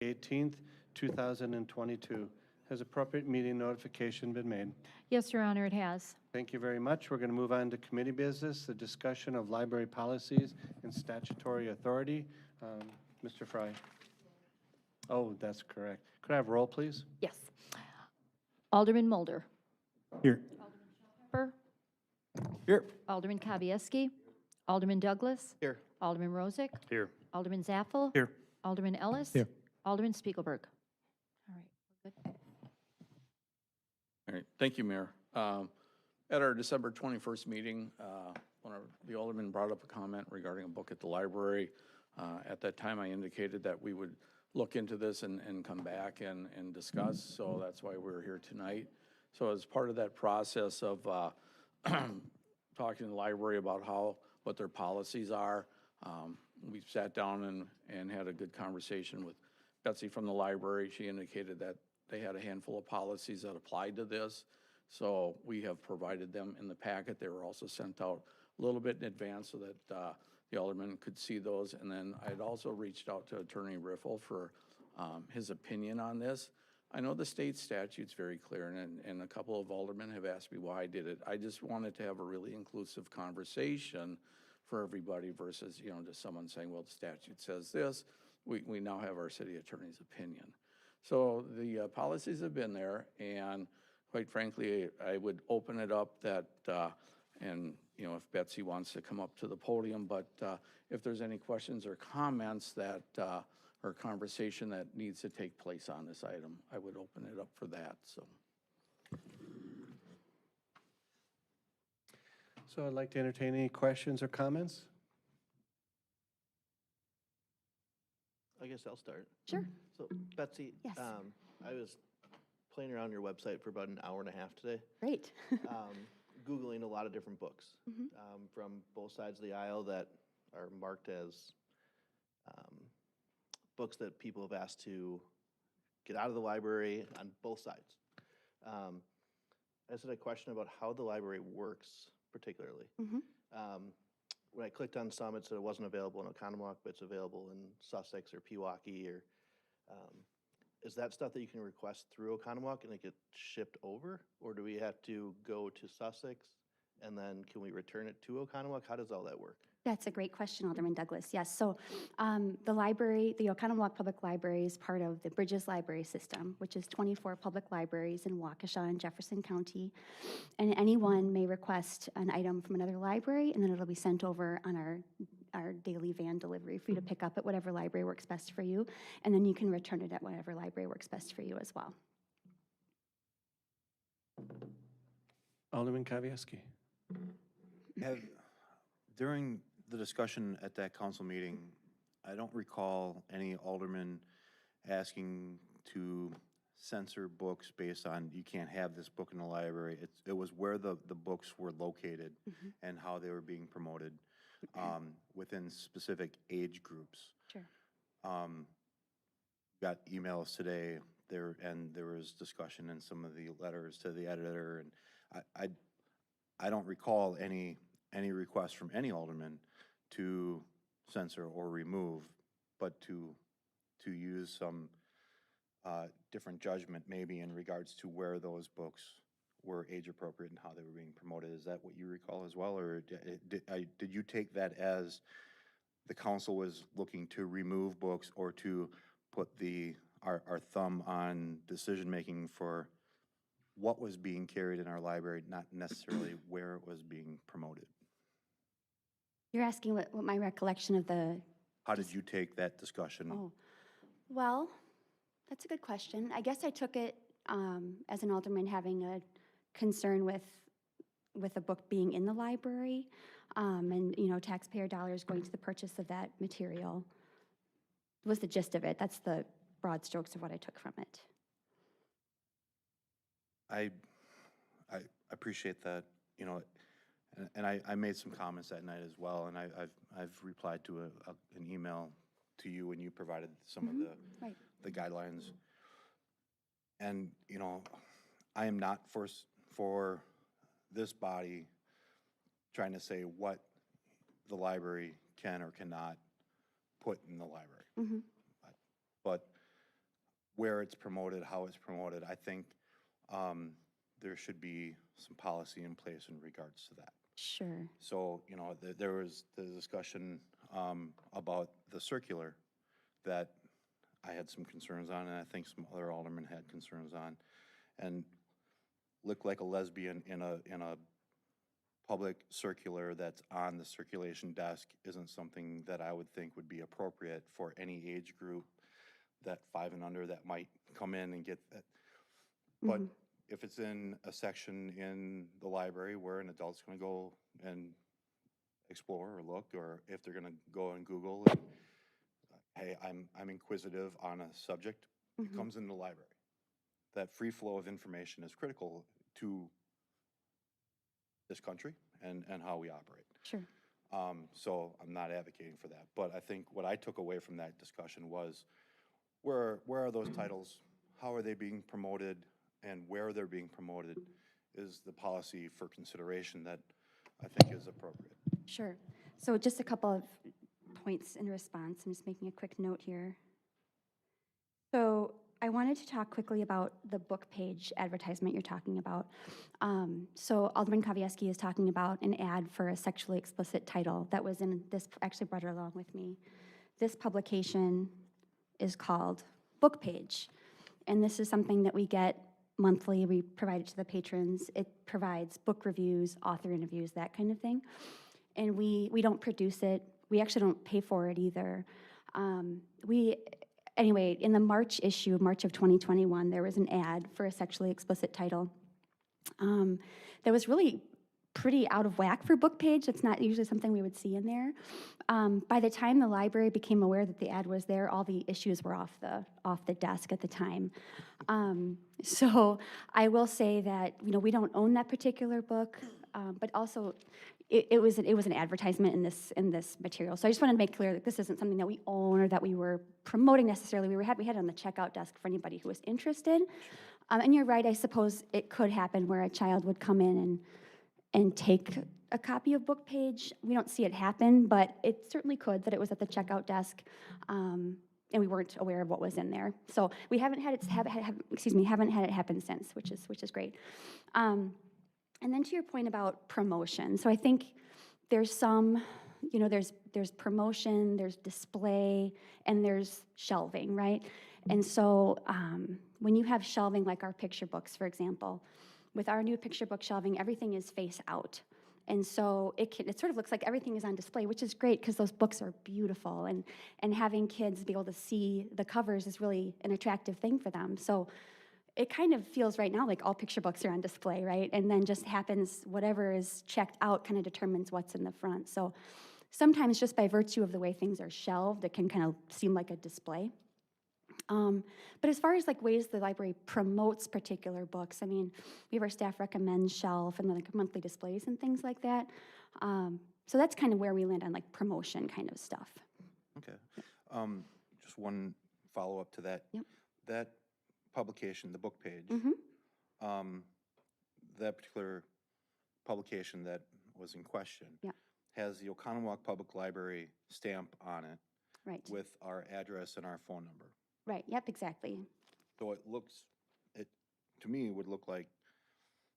Speaker 6: '18th, 2022. Has appropriate meeting notification been made?
Speaker 1: Yes, Your Honor, it has.
Speaker 6: Thank you very much. We're going to move on to committee business, the discussion of library policies and statutory authority. Mr. Fry. Oh, that's correct. Could I have roll, please?
Speaker 1: Yes. Alderman Mulder.
Speaker 2: Here.
Speaker 1: Hopper.
Speaker 2: Here.
Speaker 1: Alderman Kavieski. Alderman Douglas.
Speaker 7: Here.
Speaker 1: Alderman Rozak.
Speaker 3: Here.
Speaker 1: Alderman Zappel.
Speaker 10: Here.
Speaker 1: Alderman Ellis.
Speaker 10: Here.
Speaker 1: Alderman Spiegelberg. All right, we're good.
Speaker 5: All right, thank you, Mayor. At our December 21st meeting, one of the aldermen brought up a comment regarding a book at the library. At that time, I indicated that we would look into this and come back and discuss, so that's why we're here tonight. So as part of that process of talking to the library about what their policies are, we sat down and had a good conversation with Betsy from the library. She indicated that they had a handful of policies that applied to this. So we have provided them in the packet. They were also sent out a little bit in advance so that the alderman could see those. And then I had also reached out to Attorney Riffle for his opinion on this. I know the state statute's very clear, and a couple of aldermen have asked me why I did it. I just wanted to have a really inclusive conversation for everybody versus, just someone saying, well, the statute says this. We now have our city attorney's opinion. So the policies have been there, and quite frankly, I would open it up that, and if Betsy wants to come up to the podium, but if there's any questions or comments that, or conversation that needs to take place on this item, I would open it up for that, so.
Speaker 6: So I'd like to entertain any questions or comments.
Speaker 13: I guess I'll start.
Speaker 1: Sure.
Speaker 13: So Betsy,
Speaker 1: Yes.
Speaker 13: I was playing around your website for about an hour and a half today,
Speaker 1: Great.
Speaker 13: Googling a lot of different books
Speaker 1: Mhm.
Speaker 13: from both sides of the aisle that are marked as books that people have asked to get out of the library on both sides. I just had a question about how the library works particularly.
Speaker 1: Mhm.
Speaker 13: When I clicked on some, it said it wasn't available in Oconomowoc, but it's available in Sussex or Pewaukee, or is that stuff that you can request through Oconomowoc and it gets shipped over? Or do we have to go to Sussex And then can we return it to Oconomowoc? How does all that work?
Speaker 14: That's a great question, Alderman Douglas. Yes, so the library, the Oconomowoc Public Library is part of the Bridges Library System, which is 24 public libraries in Waukesha and Jefferson County. And anyone may request an item from another library, and then it'll be sent over on our daily van delivery for you to pick up at whatever library works best for you. And then you can return it at whatever library works best for you as well.
Speaker 6: Alderman Kavieski.
Speaker 7: During the discussion at that council meeting, I don't recall any alderman asking to censor books based on, you can't have this book in the library. It was where the books were located and how they were being promoted within specific age groups.
Speaker 14: Sure.
Speaker 7: Got emails today there, and there was discussion in some of the letters to the editor, and I don't recall any request from any alderman to censor or remove, but to use some different judgment maybe in regards to where those books were age appropriate and how they were being promoted. Is that what you recall as well, or did you take that as the council was looking to remove books or to put our thumb on decision-making for what was being carried in our library, not necessarily where it was being promoted?
Speaker 14: You're asking what my recollection of the...
Speaker 7: How did you take that discussion?
Speaker 14: Oh, well, that's a good question. I guess I took it as an alderman having a concern with a book being in the library and, you know, taxpayer dollars going to the purchase of that material was the gist of it. That's the broad strokes of what I took from it.
Speaker 7: I appreciate that, you know, and I made some comments that night as well, and I've replied to an email to you when you provided some of the guidelines. And, you know, I am not for this body trying to say what the library can or cannot put in the library. But where it's promoted, how it's promoted, I think there should be some policy in place in regards to that.
Speaker 14: Sure.
Speaker 7: So, you know, there was the discussion about the circular that I had some concerns on, and I think some other aldermen had concerns on. And look like a lesbian in a public circular that's on the circulation desk isn't something that I would think would be appropriate for any age group, that 5 and under that might come in and get that. But if it's in a section in the library where an adult's gonna go and explore or look, or if they're gonna go and Google, and, hey, I'm inquisitive on a subject, it comes in the library. That free flow of information is critical to this country and how we operate.
Speaker 14: Sure.
Speaker 7: So I'm not advocating for that, but I think what I took away from that discussion was where are those titles, how are they being promoted, and where they're being promoted is the policy for consideration that I think is appropriate.
Speaker 14: Sure. So just a couple of points in response. I'm just making a quick note here. So I wanted to talk quickly about the book page advertisement you're talking about. So Alderman Kavieski is talking about an ad for a sexually explicit title that was in this, actually brought it along with me. This publication is called Book Page, and this is something that we get monthly. We provide it to the patrons. It provides book reviews, author interviews, that kind of thing. And we don't produce it. We actually don't pay for it either. Anyway, in the March issue, March of 2021, there was an ad for a sexually explicit title that was really pretty out of whack for Book Page. It's not usually something we would see in there. By the time the library became aware that the ad was there, all the issues were off the desk at the time. So I will say that, you know, we don't own that particular book, but also it was an advertisement in this material. So I just wanted to make clear that this isn't something that we own or that we were promoting necessarily. We had it on the checkout desk for anybody who was interested. And you're right, I suppose it could happen where a child would come in and take a copy of Book Page. We don't see it happen, but it certainly could, that it was at the checkout desk, and we weren't aware of what was in there. So we haven't had it happen since, which is great. And then to your point about promotion, so I think there's some, there's promotion, there's display, and there's shelving, right? And so when you have shelving, like our picture books, for example, with our new picture book shelving, everything is face out. And so it sort of looks like everything is on display, which is great because those books are beautiful. And having kids be able to see the covers is really an attractive thing for them. So it kind of feels right now like all picture books are on display, right? And then just happens, whatever is checked out kind of determines what's in the front. So sometimes just by virtue of the way things are shelved, it can kind of seem like a display. But as far as like ways the library promotes particular books, I mean, we have our staff recommend shelf and then like monthly displays and things like that. So that's kind of where we land on like promotion kind of stuff.
Speaker 7: Okay. Just one follow-up to that.
Speaker 14: Yep.
Speaker 7: That publication, the book page, that particular publication that was in question
Speaker 14: Yeah.
Speaker 7: has the Oconomowoc Public Library stamp on it
Speaker 14: Right.
Speaker 7: with our address and our phone number.
Speaker 14: Right. Yep. Exactly.
Speaker 7: So it to me would look like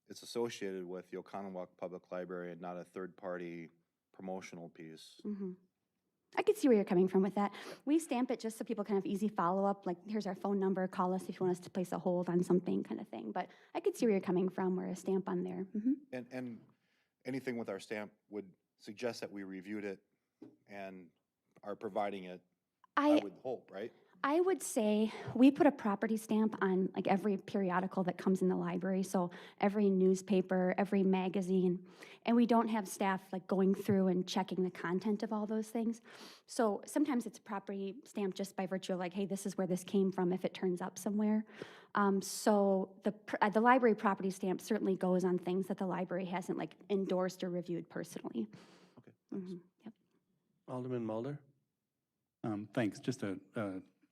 Speaker 7: it's associated with the Oconomowoc Public Library and not a third-party promotional piece.
Speaker 14: I could see where you're coming from with that. We stamp it just so people can have easy follow-up, like here's our phone number, call us if you want us to place a hold on something kind of thing. But I could see where you're coming from, where a stamp on there.
Speaker 7: And anything with our stamp would suggest that we reviewed it and are providing it, I would hope, right?
Speaker 14: I would say we put a property stamp on like every periodical that comes in the library, so every newspaper, every magazine, and we don't have staff like going through and checking the content of all those things. So sometimes it's a property stamp just by virtue of like, hey, this is where this came from if it turns up somewhere. So the library property stamp certainly goes on things that the library hasn't like endorsed or reviewed personally.
Speaker 7: Okay.
Speaker 14: Yep.
Speaker 6: Alderman Mulder?
Speaker 2: Thanks. Just a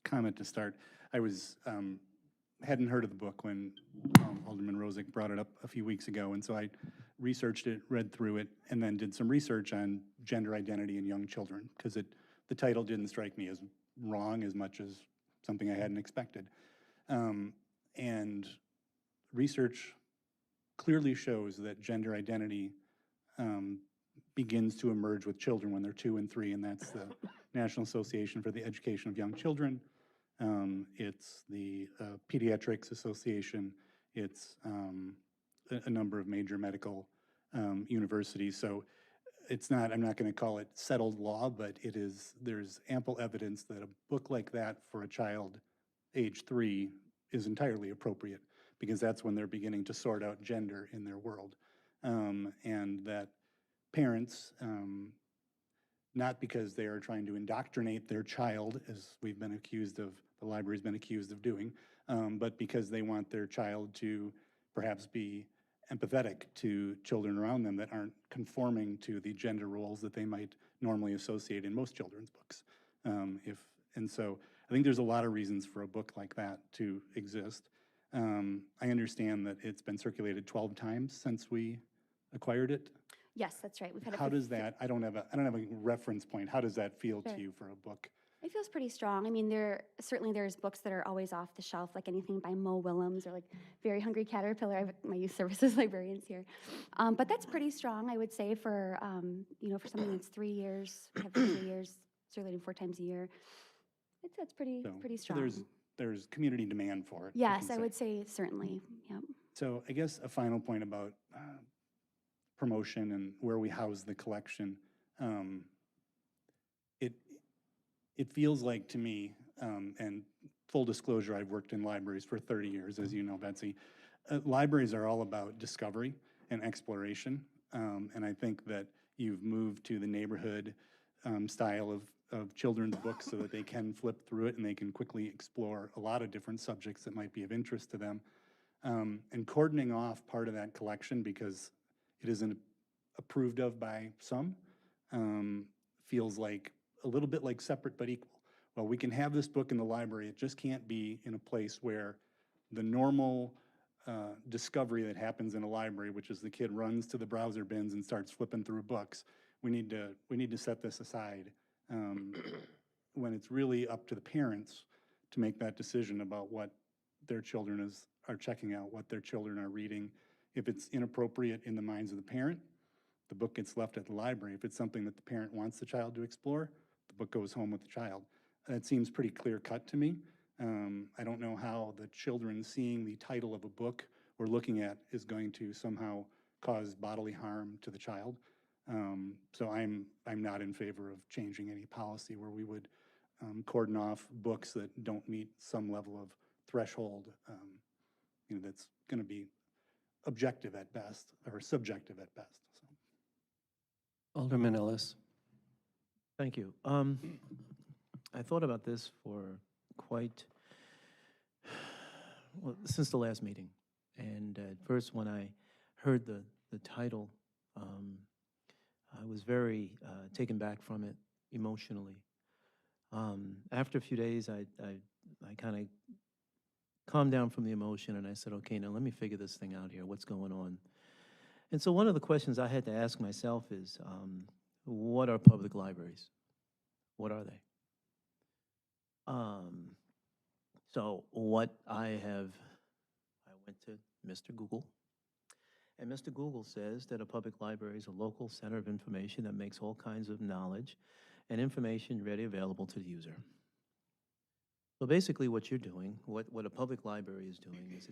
Speaker 2: comment to start. I hadn't heard of the book when Alderman Rosick brought it up a few weeks ago, and so I researched it, read through it, and then did some research on gender identity in young children, because the title didn't strike me as wrong as much as something I hadn't expected. And research clearly shows that gender identity begins to emerge with children when they're 2 and 3, and that's the National Association for the Education of Young Children. It's the Pediatrics Association. It's a number of major medical universities. So I'm not going to call it settled law, but there's ample evidence that a book like that for a child age 3 is entirely appropriate, because that's when they're beginning to sort out gender in their world. And that parents, not because they are trying to indoctrinate their child, as the library's been accused of doing, but because they want their child to perhaps be empathetic to children around them that aren't conforming to the gender roles that they might normally associate in most children's books. And so I think there's a lot of reasons for a book like that to exist. I understand that it's been circulated 12 times since we acquired it.
Speaker 14: Yes, that's right. We've had
Speaker 2: How does that, I don't have a reference point. How does that feel to you for a book?
Speaker 14: It feels pretty strong. I mean, there's books that are always off the shelf, like anything by Mo Willems or like Very Hungry Caterpillar. I have my youth services librarians here. But that's pretty strong, I would say, for for something that's 3 years, have 3 years, circulating 4 times a year. It's pretty strong.
Speaker 2: So there's community demand for it.
Speaker 14: Yes, I would say certainly. Yep.
Speaker 2: So I guess a final point about promotion and where we house the collection. It feels like to me, and full disclosure, I've worked in libraries for 30 years, as you know, Betsy. Libraries are all about discovery and exploration, and I think that you've moved to the neighborhood style of children's books so that they can flip through it and they can quickly explore a lot of different subjects that might be of interest to them. And cordoning off part of that collection because it isn't approved of by some feels like a little bit like separate but equal. Well, we can have this book in the library, it just can't be in a place where the normal discovery that happens in a library, which is the kid runs to the browser bins and starts flipping through books. We need to set this aside when it's really up to the parents to make that decision about what their children are checking out, what their children are reading If it's inappropriate in the minds of the parent, the book gets left at the library. If it's something that the parent wants the child to explore, the book goes home with the child. That seems pretty clear cut to me. I don't know how the children seeing the title of a book we're looking at is going to somehow cause bodily harm to the child. So I'm not in favor of changing any policy where we would cordon off books that don't meet some level of threshold, that's going to be objective at best or subjective at best. So.
Speaker 15: Alderman Ellis.
Speaker 9: Thank you. I thought about this for quite, well, since the last meeting. And at first, when I heard the title, I was very taken back from it emotionally. After a few days, I kind of calmed down from the emotion, and I said, okay, now let me figure this thing out here. What's going on? And so one of the questions I had to ask myself is, what are public libraries? What are they? So what I went to Mr. Google, and Mr. Google says that a public library is a local center of information that makes all kinds of knowledge and information readily available to the user. So basically what you're doing, what a public library is doing is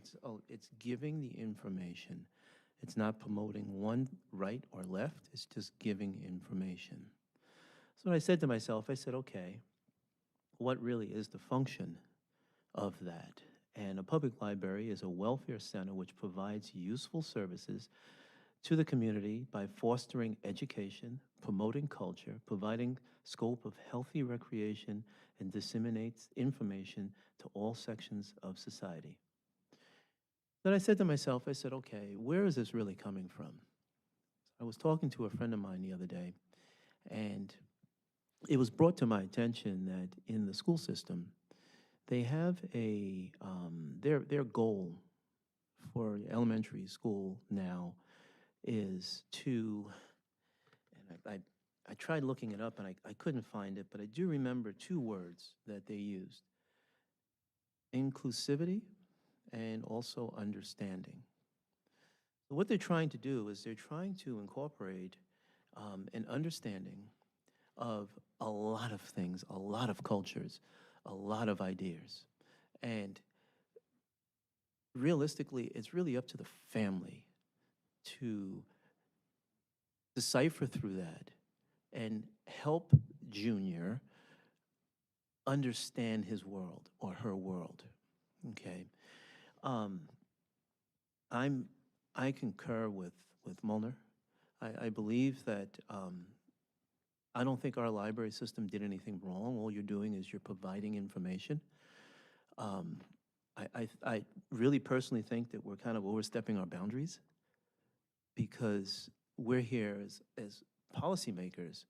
Speaker 9: it's giving the information. It's not promoting one right or left, it's just giving information. So I said to myself, I said, okay, what really is the function of that? And a public library is a welfare center which provides useful services to the community by fostering education, promoting culture, providing scope of healthy recreation, and disseminates information to all sections of society. Then I said to myself, I said, okay, where is this really coming from? I was talking to a friend of mine the other day, and it was brought to my attention that in the school system, they have their goal for elementary school now is to, and I tried looking it up and I couldn't find it, but I do remember two words that they used: inclusivity and also understanding. So what they're trying to do is they're trying to incorporate an understanding of a lot of things, a lot of cultures, a lot of ideas. And realistically, it's really up to the family to decipher through that and help Junior understand his world or her world, okay? I concur with Mulner. I believe that I don't think our library system did anything wrong. All you're doing is you're providing information. I really personally think that we're kind of overstepping our boundaries because we're here as policymakers,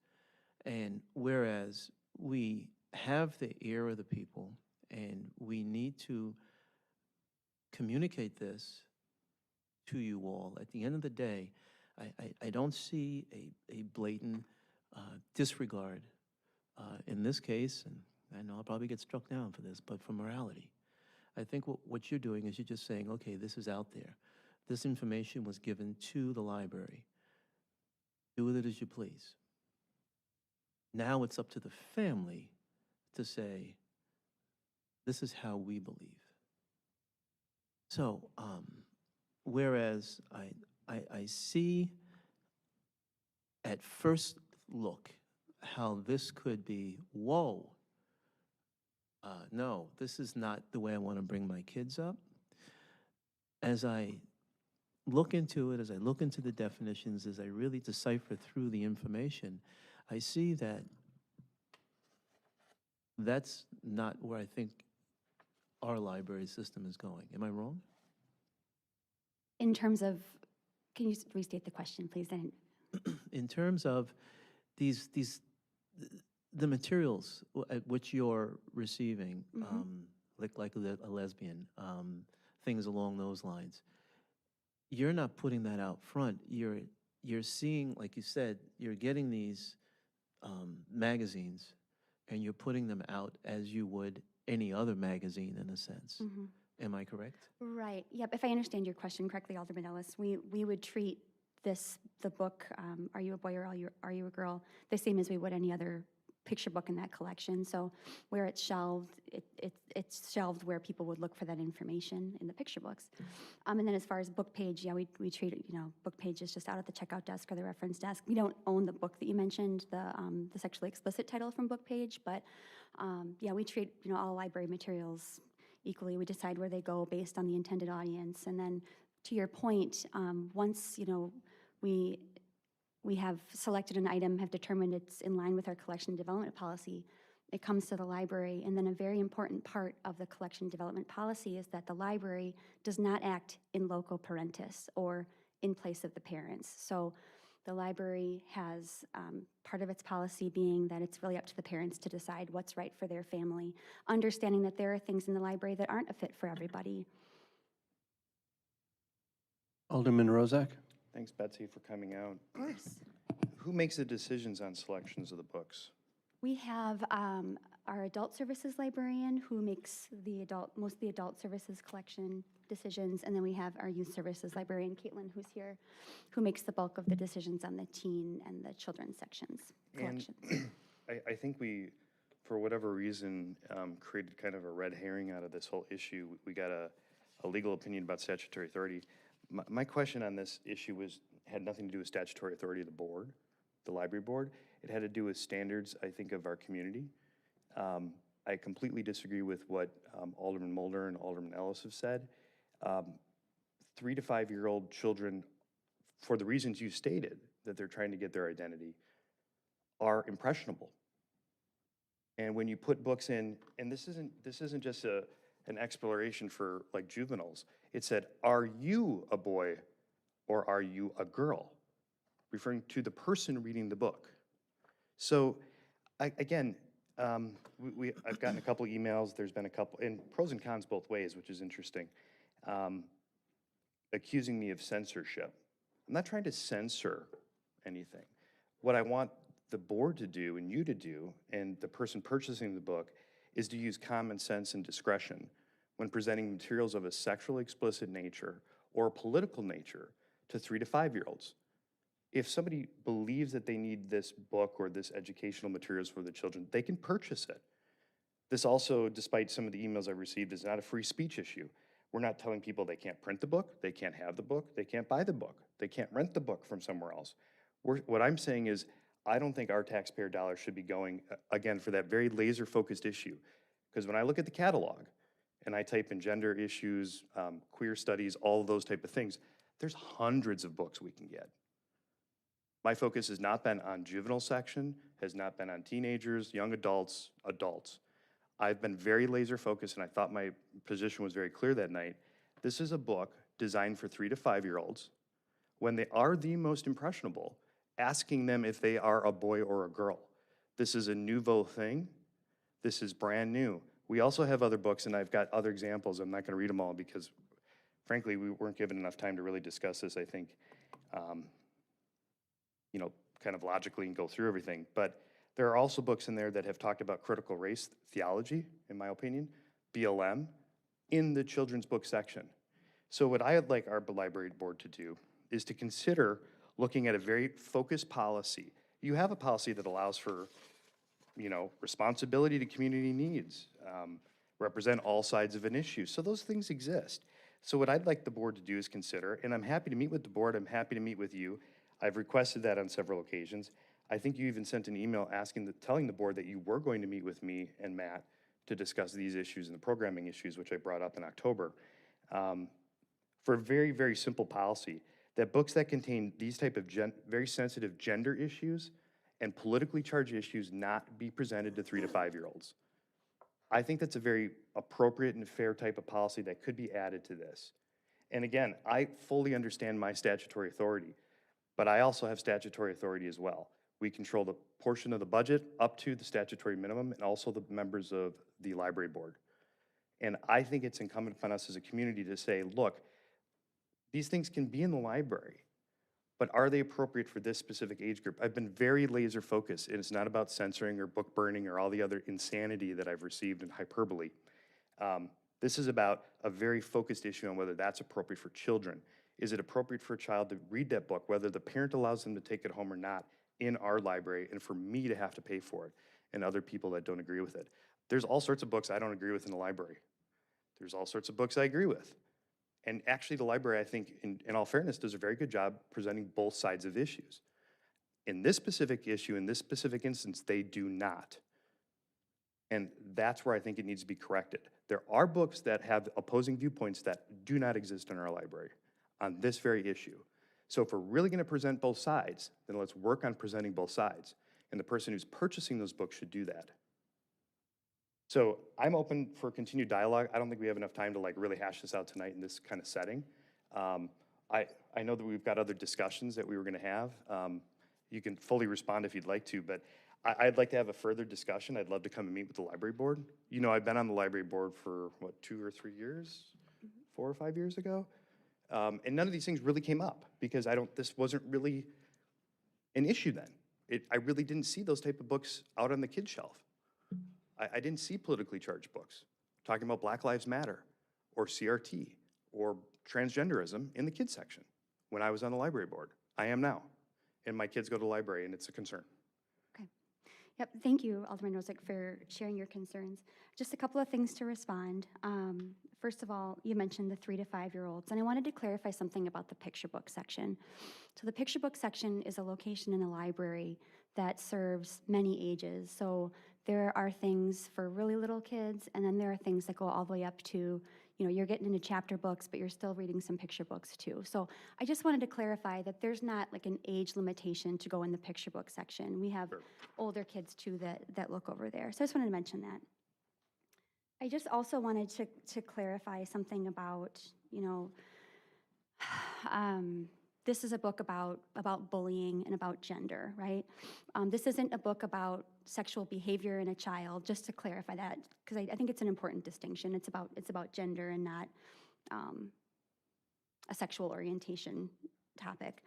Speaker 9: and whereas we have the ear of the people and we need to communicate this to you all, at the end of the day, I don't see a blatant disregard in this case, and I know I'll probably get struck down for this, but for morality. I think what you're doing is you're just saying, okay, this is out there. This information was given to the library. Do with it as you please. Now it's up to the family to say, this is how we believe. So, whereas I see at first look how this could be, whoa, no, this is not the way I want to bring my kids up. As I look into it, as I look into the definitions, as I really decipher through the information, I see that that's not where I think our library system is going. Am I wrong?
Speaker 14: In terms of, can you restate the question, please?
Speaker 9: In terms of the materials at which you're receiving, like a lesbian, things along those lines, you're not putting that out front. You're seeing, like you said, you're getting these magazines and you're putting them out as you would any other magazine in a sense. Am I correct?
Speaker 14: Right, yep, if I understand your question correctly, Alderman Ellis, we would treat the book, Are You a Boy or Are You a Girl, the same as we would any other picture book in that collection. So where it's shelved, it's shelved where people would look for that information in the picture books. And then as far as book page, yeah, we treat it, book page is just out at the checkout desk or the reference desk. We don't own the book that you mentioned, the sexually explicit title from book page, but yeah, we treat, all library materials equally. We decide where they go based on the intended audience. And then to your point, once, we have selected an item, have determined it's in line with our collection development policy, it comes to the library. And then a very important part of the collection development policy is that the library does not act in loco parentis or in place of the parents. So the library has part of its policy being that it's really up to the parents to decide what's right for their family, understanding that there are things in the library that aren't a fit for everybody.
Speaker 15: Alderman Rozak?
Speaker 3: Thanks, Betsy, for coming out.
Speaker 14: Of course.
Speaker 3: Who makes the decisions on selections of the books?
Speaker 14: We have our adult services librarian who makes most of the adult services collection decisions, and then we have our youth services librarian, Caitlin, who's here, who makes the bulk of the decisions on the teen and the children's collections.
Speaker 3: I think we, for whatever reason, created kind of a red herring out of this whole issue. We got a legal opinion about statutory authority. My question on this issue had nothing to do with statutory authority of the board, the library board. It had to do with standards, I think, of our community. I completely disagree with what Alderman Mulder and Alderman Ellis have said. 3 to 5 year old children, for the reasons you stated, that they're trying to get their identity, are impressionable. And when you put books in, and this isn't just an exploration for like juveniles. It said, are you a boy or are you a girl? Referring to the person reading the book. So I've gotten a couple emails, there's been a couple, and pros and cons both ways, which is interesting, accusing me of censorship. I'm not trying to censor anything. What I want the board to do and you to do, and the person purchasing the book, is to use common sense and discretion when presenting materials of a sexually explicit nature or political nature to 3 to 5 year olds. If somebody believes that they need this book or this educational materials for the children, they can purchase it. This also, despite some of the emails I've received, is not a free speech issue. We're not telling people they can't print the book, they can't have the book, they can't buy the book, they can't rent the book from somewhere else. What I'm saying is, I don't think our taxpayer dollars should be going, again, for that very laser-focused issue. Because when I look at the catalog, and I type in gender issues, queer studies, all of those type of things, there's hundreds of books we can get. My focus has not been on juvenile section, has not been on teenagers, young adults, adults. I've been very laser focused, and I thought my position was very clear that night. This is a book designed for 3 to 5 year olds when they are the most impressionable, asking them if they are a boy or a girl. This is a nouveau thing. This is brand new. We also have other books, and I've got other examples. I'm not going to read them all because, frankly, we weren't given enough time to really discuss this, I think, kind of logically and go through everything. But there are also books in there that have talked about critical race theology, in my opinion, BLM, in the children's book section. So what I'd like our library board to do is to consider looking at a very focused policy. You have a policy that allows for, responsibility to community needs, represent all sides of an issue. So those things exist. So what I'd like the board to do is consider, and I'm happy to meet with the board, I'm happy to meet with you. I've requested that on several occasions. I think you even sent an email telling the board that you were going to meet with me and Matt to discuss these issues and the programming issues, which I brought up in October. For a very, very simple policy, that books that contain these type of very sensitive gender issues and politically charged issues not be presented to 3 to 5 year olds. I think that's a very appropriate and fair type of policy that could be added to this. And again, I fully understand my statutory authority, but I also have statutory authority as well. We control the portion of the budget up to the statutory minimum and also the members of the library board. And I think it's incumbent upon us as a community to say, look, these things can be in the library, but are they appropriate for this specific age group? I've been very laser focused, and it's not about censoring or book burning or all the other insanity that I've received in hyperbole. This is about a very focused issue on whether that's appropriate for children. Is it appropriate for a child to read that book, whether the parent allows them to take it home or not, in our library, and for me to have to pay for it, and other people that don't agree with it? There's all sorts of books I don't agree with in the library. There's all sorts of books I agree with. And actually, the library, I think, in all fairness, does a very good job presenting both sides of issues. In this specific issue, in this specific instance, they do not. And that's where I think it needs to be corrected. There are books that have opposing viewpoints that do not exist in our library on this very issue. So if we're really going to present both sides, then let's work on presenting both sides. And the person who's purchasing those books should do that. So I'm open for continued dialogue. I don't think we have enough time to like really hash this out tonight in this kind of setting. I know that we've got other discussions that we were going to have. You can fully respond if you'd like to, but I'd like to have a further discussion. I'd love to come and meet with the library board. You know, I've been on the library board for, what, 2 or 3 years? 4 or 5 years ago? And none of these things really came up because this wasn't really an issue then. I really didn't see those type of books out on the kids' shelf. I didn't see politically charged books talking about Black Lives Matter or CRT or transgenderism in the kids section when I was on the library board. I am now. And my kids go to the library, and it's a concern.
Speaker 14: Okay. Yep, thank you, Alderman Rosick, for sharing your concerns. Just a couple of things to respond. First of all, you mentioned the 3 to 5-year-olds, and I wanted to clarify something about the picture book section. So the picture book section is a location in the library that serves many ages. So there are things for really little kids, and then there are things that go all the way up to, you know, you're getting into chapter books, but you're still reading some picture books too. So I just wanted to clarify that there's not like an age limitation to go in the picture book section. We have older kids too that look over there. So I just wanted to mention that. I just also wanted to clarify something about, you know, this is a book about bullying and about gender, right? This isn't a book about sexual behavior in a child, just to clarify that, because I think it's an important distinction. It's about gender and not a sexual orientation topic.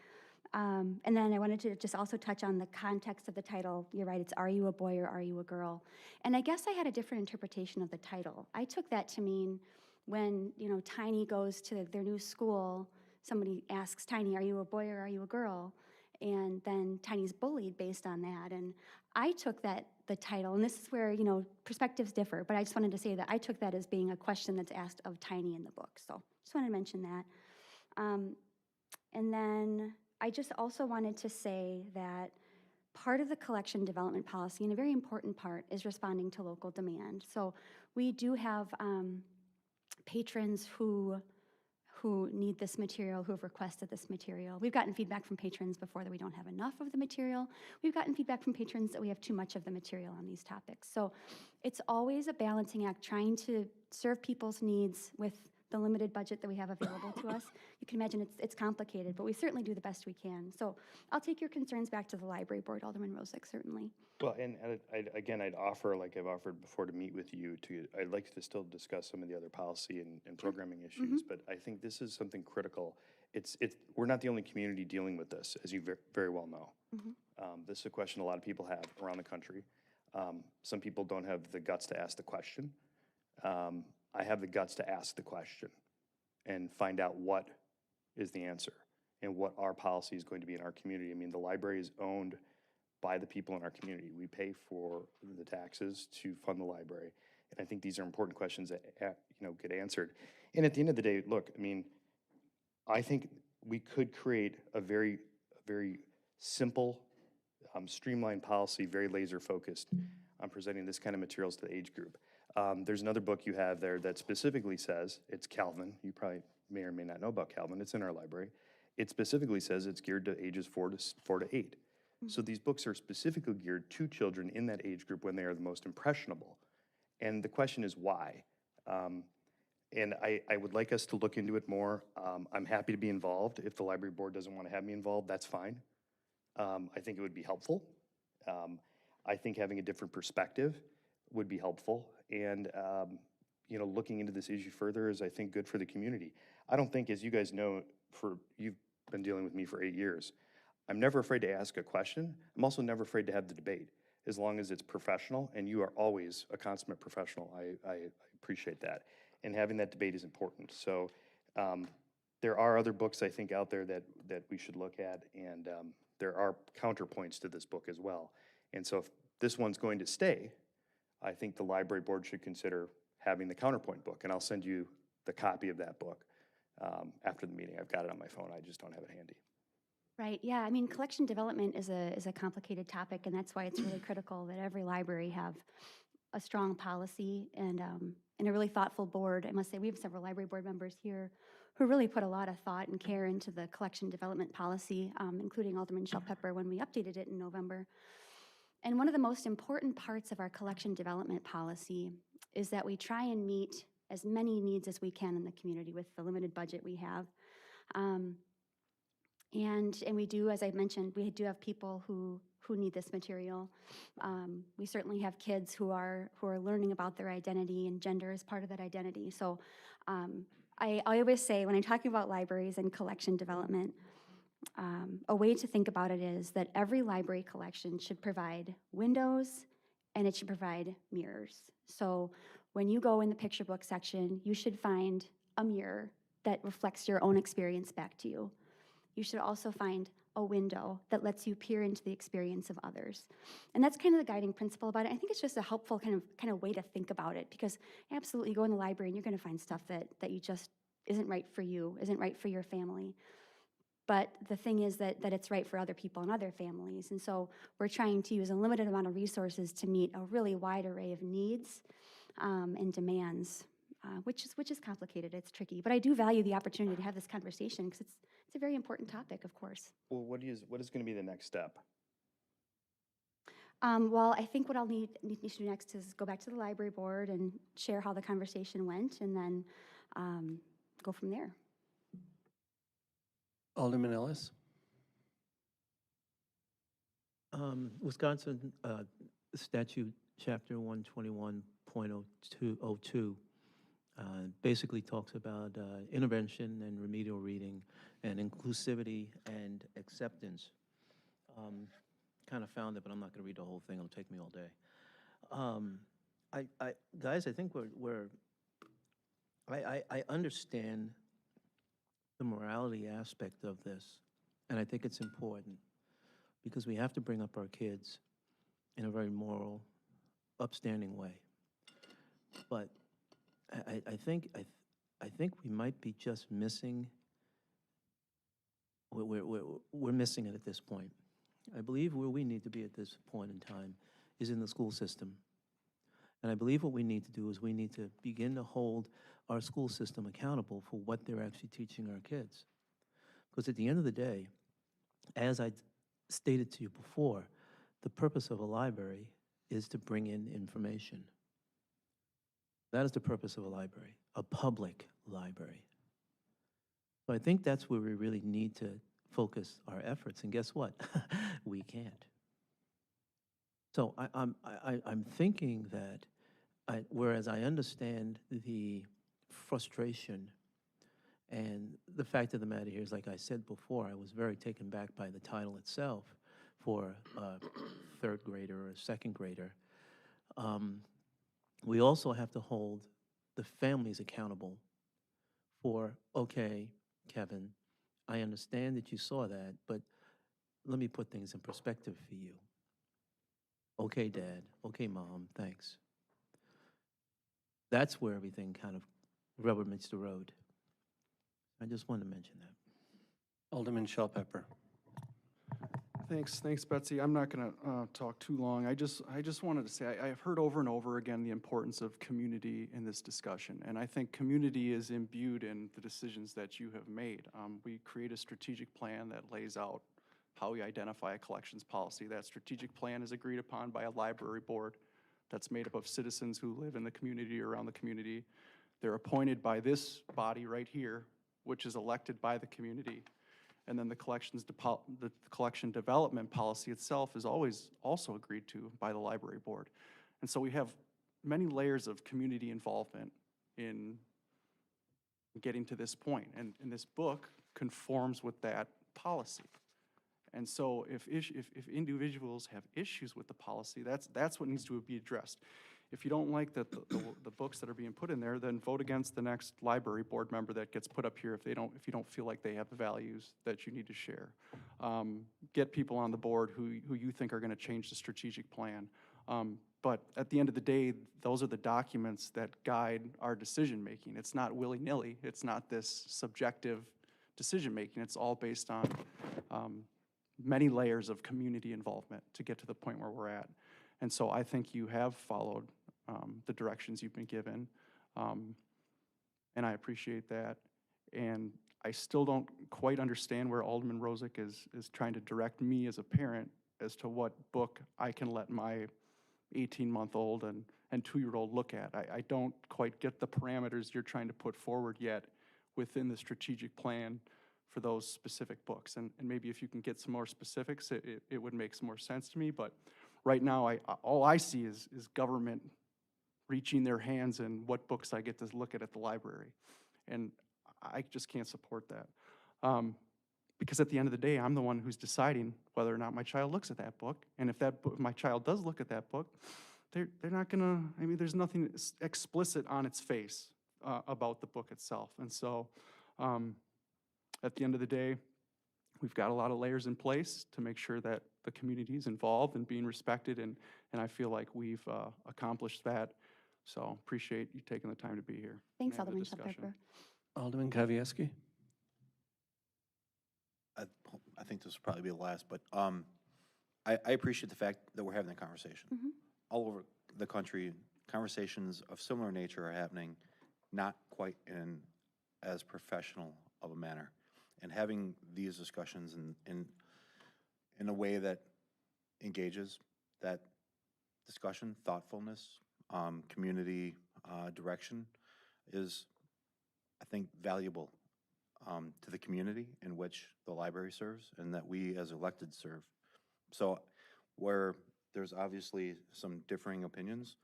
Speaker 14: And then I wanted to just also touch on the context of the title. You're right, it's Are You a Boy or Are You a Girl? And I guess I had a different interpretation of the title. I took that to mean when, you know, Tiny goes to their new school, somebody asks Tiny, are you a boy or are you a girl? And then Tiny's bullied based on that. And I took the title, and this is where, you know, perspectives differ, but I just wanted to say that I took that as being a question that's asked of Tiny in the book. So just wanted to mention that. And then I just also wanted to say that part of the collection development policy, and a very important part, is responding to local demand. So we do have patrons who need this material, who have requested this material. We've gotten feedback from patrons before that we don't have enough of the material. We've gotten feedback from patrons that we have too much of the material on these topics. So it's always a balancing act, trying to serve people's needs with the limited budget that we have available to us. You can imagine it's complicated, but we certainly do the best we can. So I'll take your concerns back to the library board, Alderman Rosick, certainly.
Speaker 3: Well, and I'd offer, like I've offered before, to meet with you I'd like to still discuss some of the other policy and programming issues, but I think this is something critical. We're not the only community dealing with this, as you very well know. This is a question a lot of people have around the country. Some people don't have the guts to ask the question. I have the guts to ask the question and find out what is the answer and what our policy is going to be in our community. I mean, the library is owned by the people in our community. We pay for the taxes to fund the library. And I think these are important questions that, you know, get answered. And at the end of the day, look, I mean, I think we could create a very simple, streamlined policy, very laser focused on presenting this kind of materials to the age group. There's another book you have there that specifically says, it's Calvin. You probably may or may not know about Calvin. It's in our library. It specifically says it's geared to ages 4 to 8. So these books are specifically geared to children in that age group when they are the most impressionable. And the question is why? And I would like us to look into it more. I'm happy to be involved. If the library board doesn't want to have me involved, that's fine. I think it would be helpful. I think having a different perspective would be helpful. And you know, looking into this issue further is, I think, good for the community. I don't think, as you guys know, you've been dealing with me for 8 years, I'm never afraid to ask a question. I'm also never afraid to have the debate, as long as it's professional, and you are always a consummate professional. I appreciate that. and having that debate is important. So there are other books, I think, out there that we should look at, and there are counterpoints to this book as well. And so if this one's going to stay, I think the library board should consider having the counterpoint book, and I'll send you the copy of that book after the meeting. I've got it on my phone, I just don't have it handy.
Speaker 14: Right, yeah, I mean, collection development is a complicated topic, and that's why it's really critical that every library have a strong policy and a really thoughtful board. I must say, we have several library board members here who really put a lot of thought and care into the collection development policy, including Alderman Shell-Pepper when we updated it in November. And one of the most important parts of our collection development policy is that we try and meet as many needs as we can in the community with the limited budget we have. And we do, as I mentioned, we do have people who need this material. We certainly have kids who are learning about their identity, and gender is part of that identity. So I always say, when I'm talking about libraries and collection development, a way to think about it is that every library collection should provide windows and it should provide mirrors. So when you go in the picture book section, you should find a mirror that reflects your own experience back to you. You should also find a window that lets you peer into the experience of others. And that's kind of the guiding principle about it. I think it's just a helpful kind of way to think about it, because absolutely, you go in the library and you're going to find stuff that you just isn't right for you, isn't right for your family. But the thing is that it's right for other people and other families. And so we're trying to use a limited amount of resources to meet a really wide array of needs and demands, which is complicated, it's tricky. But I do value the opportunity to have this conversation, because it's a very important topic, of course.
Speaker 3: Well, what is going to be the next step?
Speaker 14: Well, I think what I'll need to do next is go back to the library board and share how the conversation went, and then go from there.
Speaker 15: Alderman Ellis?
Speaker 9: Wisconsin Statute Chapter 121.02 basically talks about intervention and remedial reading and inclusivity and acceptance. Kind of found it, but I'm not going to read the whole thing. It'll take me all day. Guys, I think I understand the morality aspect of this, and I think it's important because we have to bring up our kids in a very moral, upstanding way. But I think we might be just missing. We're missing it at this point. I believe where we need to be at this point in time is in the school system. And I believe what we need to do is we need to begin to hold our school system accountable for what they're actually teaching our kids. Because at the end of the day, as I stated to you before, the purpose of a library is to bring in information. That is the purpose of a library, a public library. So I think that's where we really need to focus our efforts. And guess what? We can't. So I'm thinking that whereas I understand the frustration, and the fact of the matter here is, like I said before, I was very taken back by the title itself for a third grader or a second grader. We also have to hold the families accountable for, okay, Kevin, I understand that you saw that, but let me put things in perspective for you. Okay, Dad. Okay, Mom. Thanks. That's where everything kind of rubber meets the road. I just wanted to mention that.
Speaker 15: Alderman Shell-Pepper.
Speaker 16: Thanks, Betsy. I'm not going to talk too long. I just wanted to say I've heard over and over again the importance of community in this discussion, and I think community is imbued in the decisions that you have made. We create a strategic plan that lays out how we identify a collections policy. That strategic plan is agreed upon by a library board that's made up of citizens who live in the community or around the community. They're appointed by this body right here, which is elected by the community. And then the collection development policy itself is always also agreed to by the library board. And so we have many layers of community involvement in getting to this point. And this book conforms with that policy. And so if individuals have issues with the policy, that's what needs to be addressed. If you don't like the books that are being put in there, then vote against the next library board member that gets put up here if you don't feel like they have the values that you need to share. Get people on the board who you think are gonna change the strategic plan. But at the end of the day, those are the documents that guide our decision-making. It's not willy-nilly. It's not this subjective decision-making. It's all based on many layers of community involvement to get to the point where we're at. And so I think you have followed the directions you've been given, and I appreciate that. And I still don't quite understand where Alderman Rozek is trying to direct me as a parent as to what book I can let my 18-month-old and 2-year-old look at. I don't quite get the parameters you're trying to put forward yet within the strategic plan for those specific books. And maybe if you can get some more specifics, it would make some more sense to me. But right now, all I see is government reaching their hands in what books I get to look at the library. And I just can't support that. Because at the end of the day, I'm the one who's deciding whether or not my child looks at that book. And if my child does look at that book, they're not gonna, I mean, there's nothing explicit on its face about the book itself. And so at the end of the day, we've got a lot of layers in place to make sure that the community is involved and being respected, and I feel like we've accomplished that. So appreciate you taking the time to be here.
Speaker 14: Thanks,
Speaker 16: and have the
Speaker 14: Alderman
Speaker 16: discussion.
Speaker 14: Shellpepper.
Speaker 15: Alderman Kavieski?
Speaker 7: I think this will probably be the last, but I appreciate the fact that we're having the conversation. All over the country, conversations of similar nature are happening, not quite in as professional of a manner. And having these discussions in a way that engages that discussion, thoughtfulness, community direction is, I think, valuable to the community in which the library serves and that we as elected serve. So where there's obviously some differing opinions,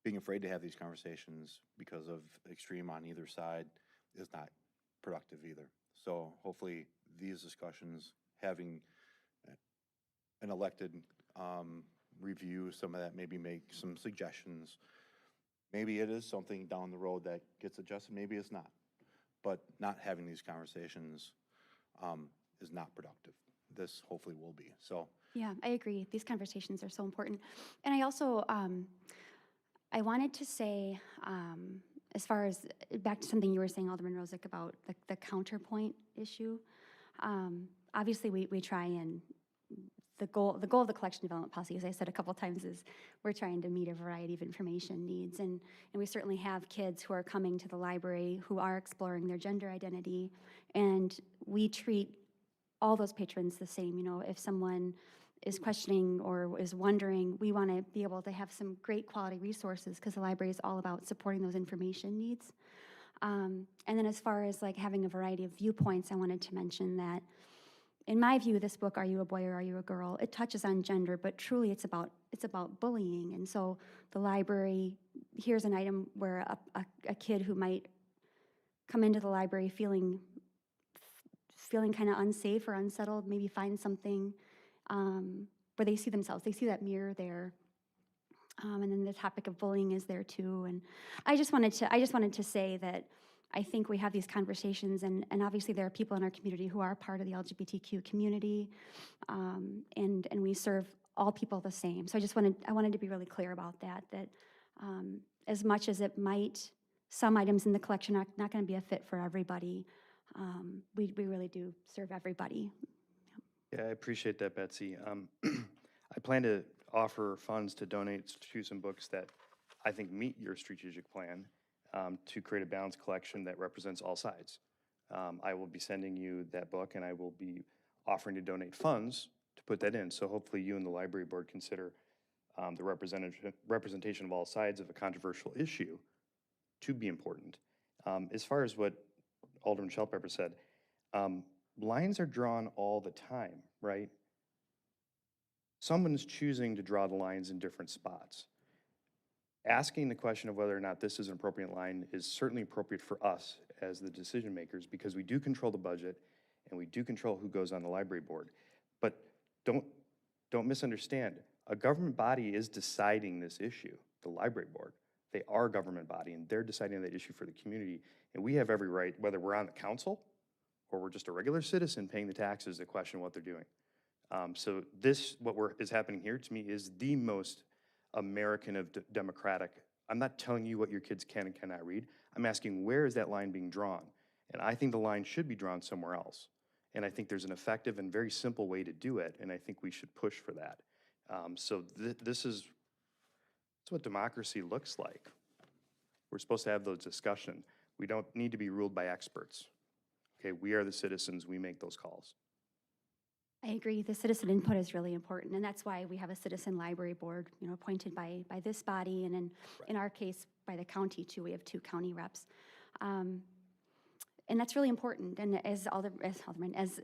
Speaker 7: being afraid to have these conversations because of extreme on either side is not productive either. So hopefully these discussions, having an elected review some of that, maybe make some suggestions. Maybe it is something down the road that gets adjusted, maybe it's not. But not having these conversations is not productive. This hopefully will be, so.
Speaker 14: Yeah, I agree. These conversations are so important. And I also, I wanted to say, as far as, back to something you were saying, Alderman Rozek, about the counterpoint issue. Obviously, we try and, the goal of the collection development policy, as I said a couple times, is we're trying to meet a variety of information needs. And we certainly have kids who are coming to the library who are exploring their gender identity. And we treat all those patrons the same. You know, if someone is questioning or is wondering, we want to be able to have some great quality resources because the library is all about supporting those information needs. And then as far as like having a variety of viewpoints, I wanted to mention that in my view, this book, Are You a Boy or Are You a Girl? It touches on gender, but truly it's about bullying. And so the library, here's an item where a kid who might come into the library feeling kind of unsafe or unsettled, maybe find something where they see themselves. They see that mirror there. And then the topic of bullying is there too. And I just wanted to say that I think we have these conversations, and obviously there are people in our community who are part of the LGBTQ community, and we serve all people the same. So I wanted to be really clear about that as much as it might, some items in the collection are not going to be a fit for everybody, we really do serve everybody.
Speaker 3: Yeah, I appreciate that, Betsy. I plan to offer funds to donate to some books that I think meet your strategic plan, to create a balanced collection that represents all sides. I will be sending you that book, and I will be offering to donate funds to put that in. So hopefully you and the library board consider the representation of all sides of a controversial issue to be important. As far as what Alderman Shellpepper said, lines are drawn all the time, right? Someone's choosing to draw the lines in different spots. Asking the question of whether or not this is an appropriate line is certainly appropriate for us as the decision makers, because we do control the budget and we do control who goes on the library board. But don't misunderstand, a government body is deciding this issue. the library board. They are a government body, and they're deciding that issue for the community. And we have every right, whether we're on the council or we're just a regular citizen paying the taxes, to question what they're doing. So this, is happening here, to me, is the most American of democratic. I'm not telling you what your kids can and cannot read. I'm asking, where is that line being drawn? And I think the line should be drawn somewhere else. And I think there's an effective and very simple way to do it, and I think we should push for that. So this is what democracy looks like. We're supposed to have those discussions. We don't need to be ruled by experts. Okay, we are the citizens, we make those calls.
Speaker 14: I agree. The citizen input is really important, and that's why we have a citizen library board, appointed by this body, and in our case, by the county too. We have 2 county reps. And that's really important. And as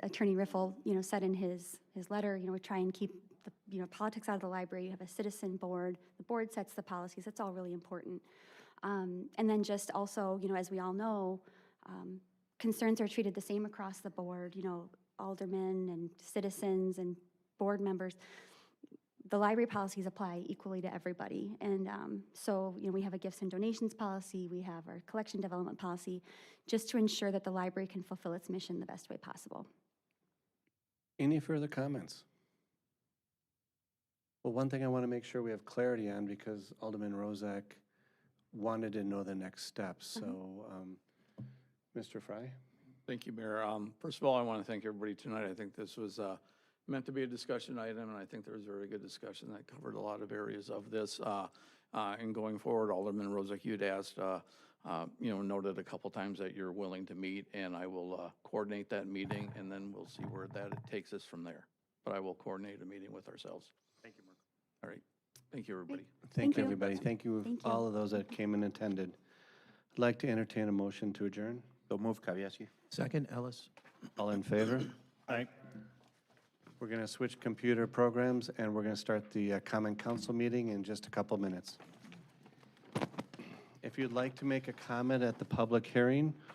Speaker 14: Attorney Riffle, said in his letter, we try and keep the, politics out of the library. You have a citizen board. The board sets the policies. That's all really important. And then just also, as we all know, concerns are treated the same across the board, aldermen and citizens and board members. The library policies apply equally to everybody. And so, we have a gifts and donations policy, we have our collection development policy, just to ensure that the library can fulfill its mission the best way possible.
Speaker 15: Any further comments? Well, one thing I want to make sure we have clarity on, because Alderman Rozak wanted to know the next steps. So, Mr. Fry?
Speaker 5: Thank you, Mayor. First of all, I want to thank everybody tonight. I think this was meant to be a discussion item, and I think there was a very good discussion that covered a lot of areas of this. And going forward, Alderman Rozak, you'd asked, noted a couple times that you're willing to meet, and I will coordinate that meeting, and then we'll see where that takes us from there. But I will coordinate a meeting with ourselves.
Speaker 3: Thank you, Mark.
Speaker 5: All right. Thank you, everybody.
Speaker 13: Thank
Speaker 14: you.
Speaker 13: you, everybody. Thank you, all of those that came and attended. I'd like to entertain a motion to adjourn.
Speaker 7: So move, Kavieski.
Speaker 9: Second, Ellis.
Speaker 13: All in favor?
Speaker 2: Aye.
Speaker 13: We're going to switch computer programs, and we're going to start the Common Council meeting in just a couple minutes. If you'd like to make a comment at the public hearing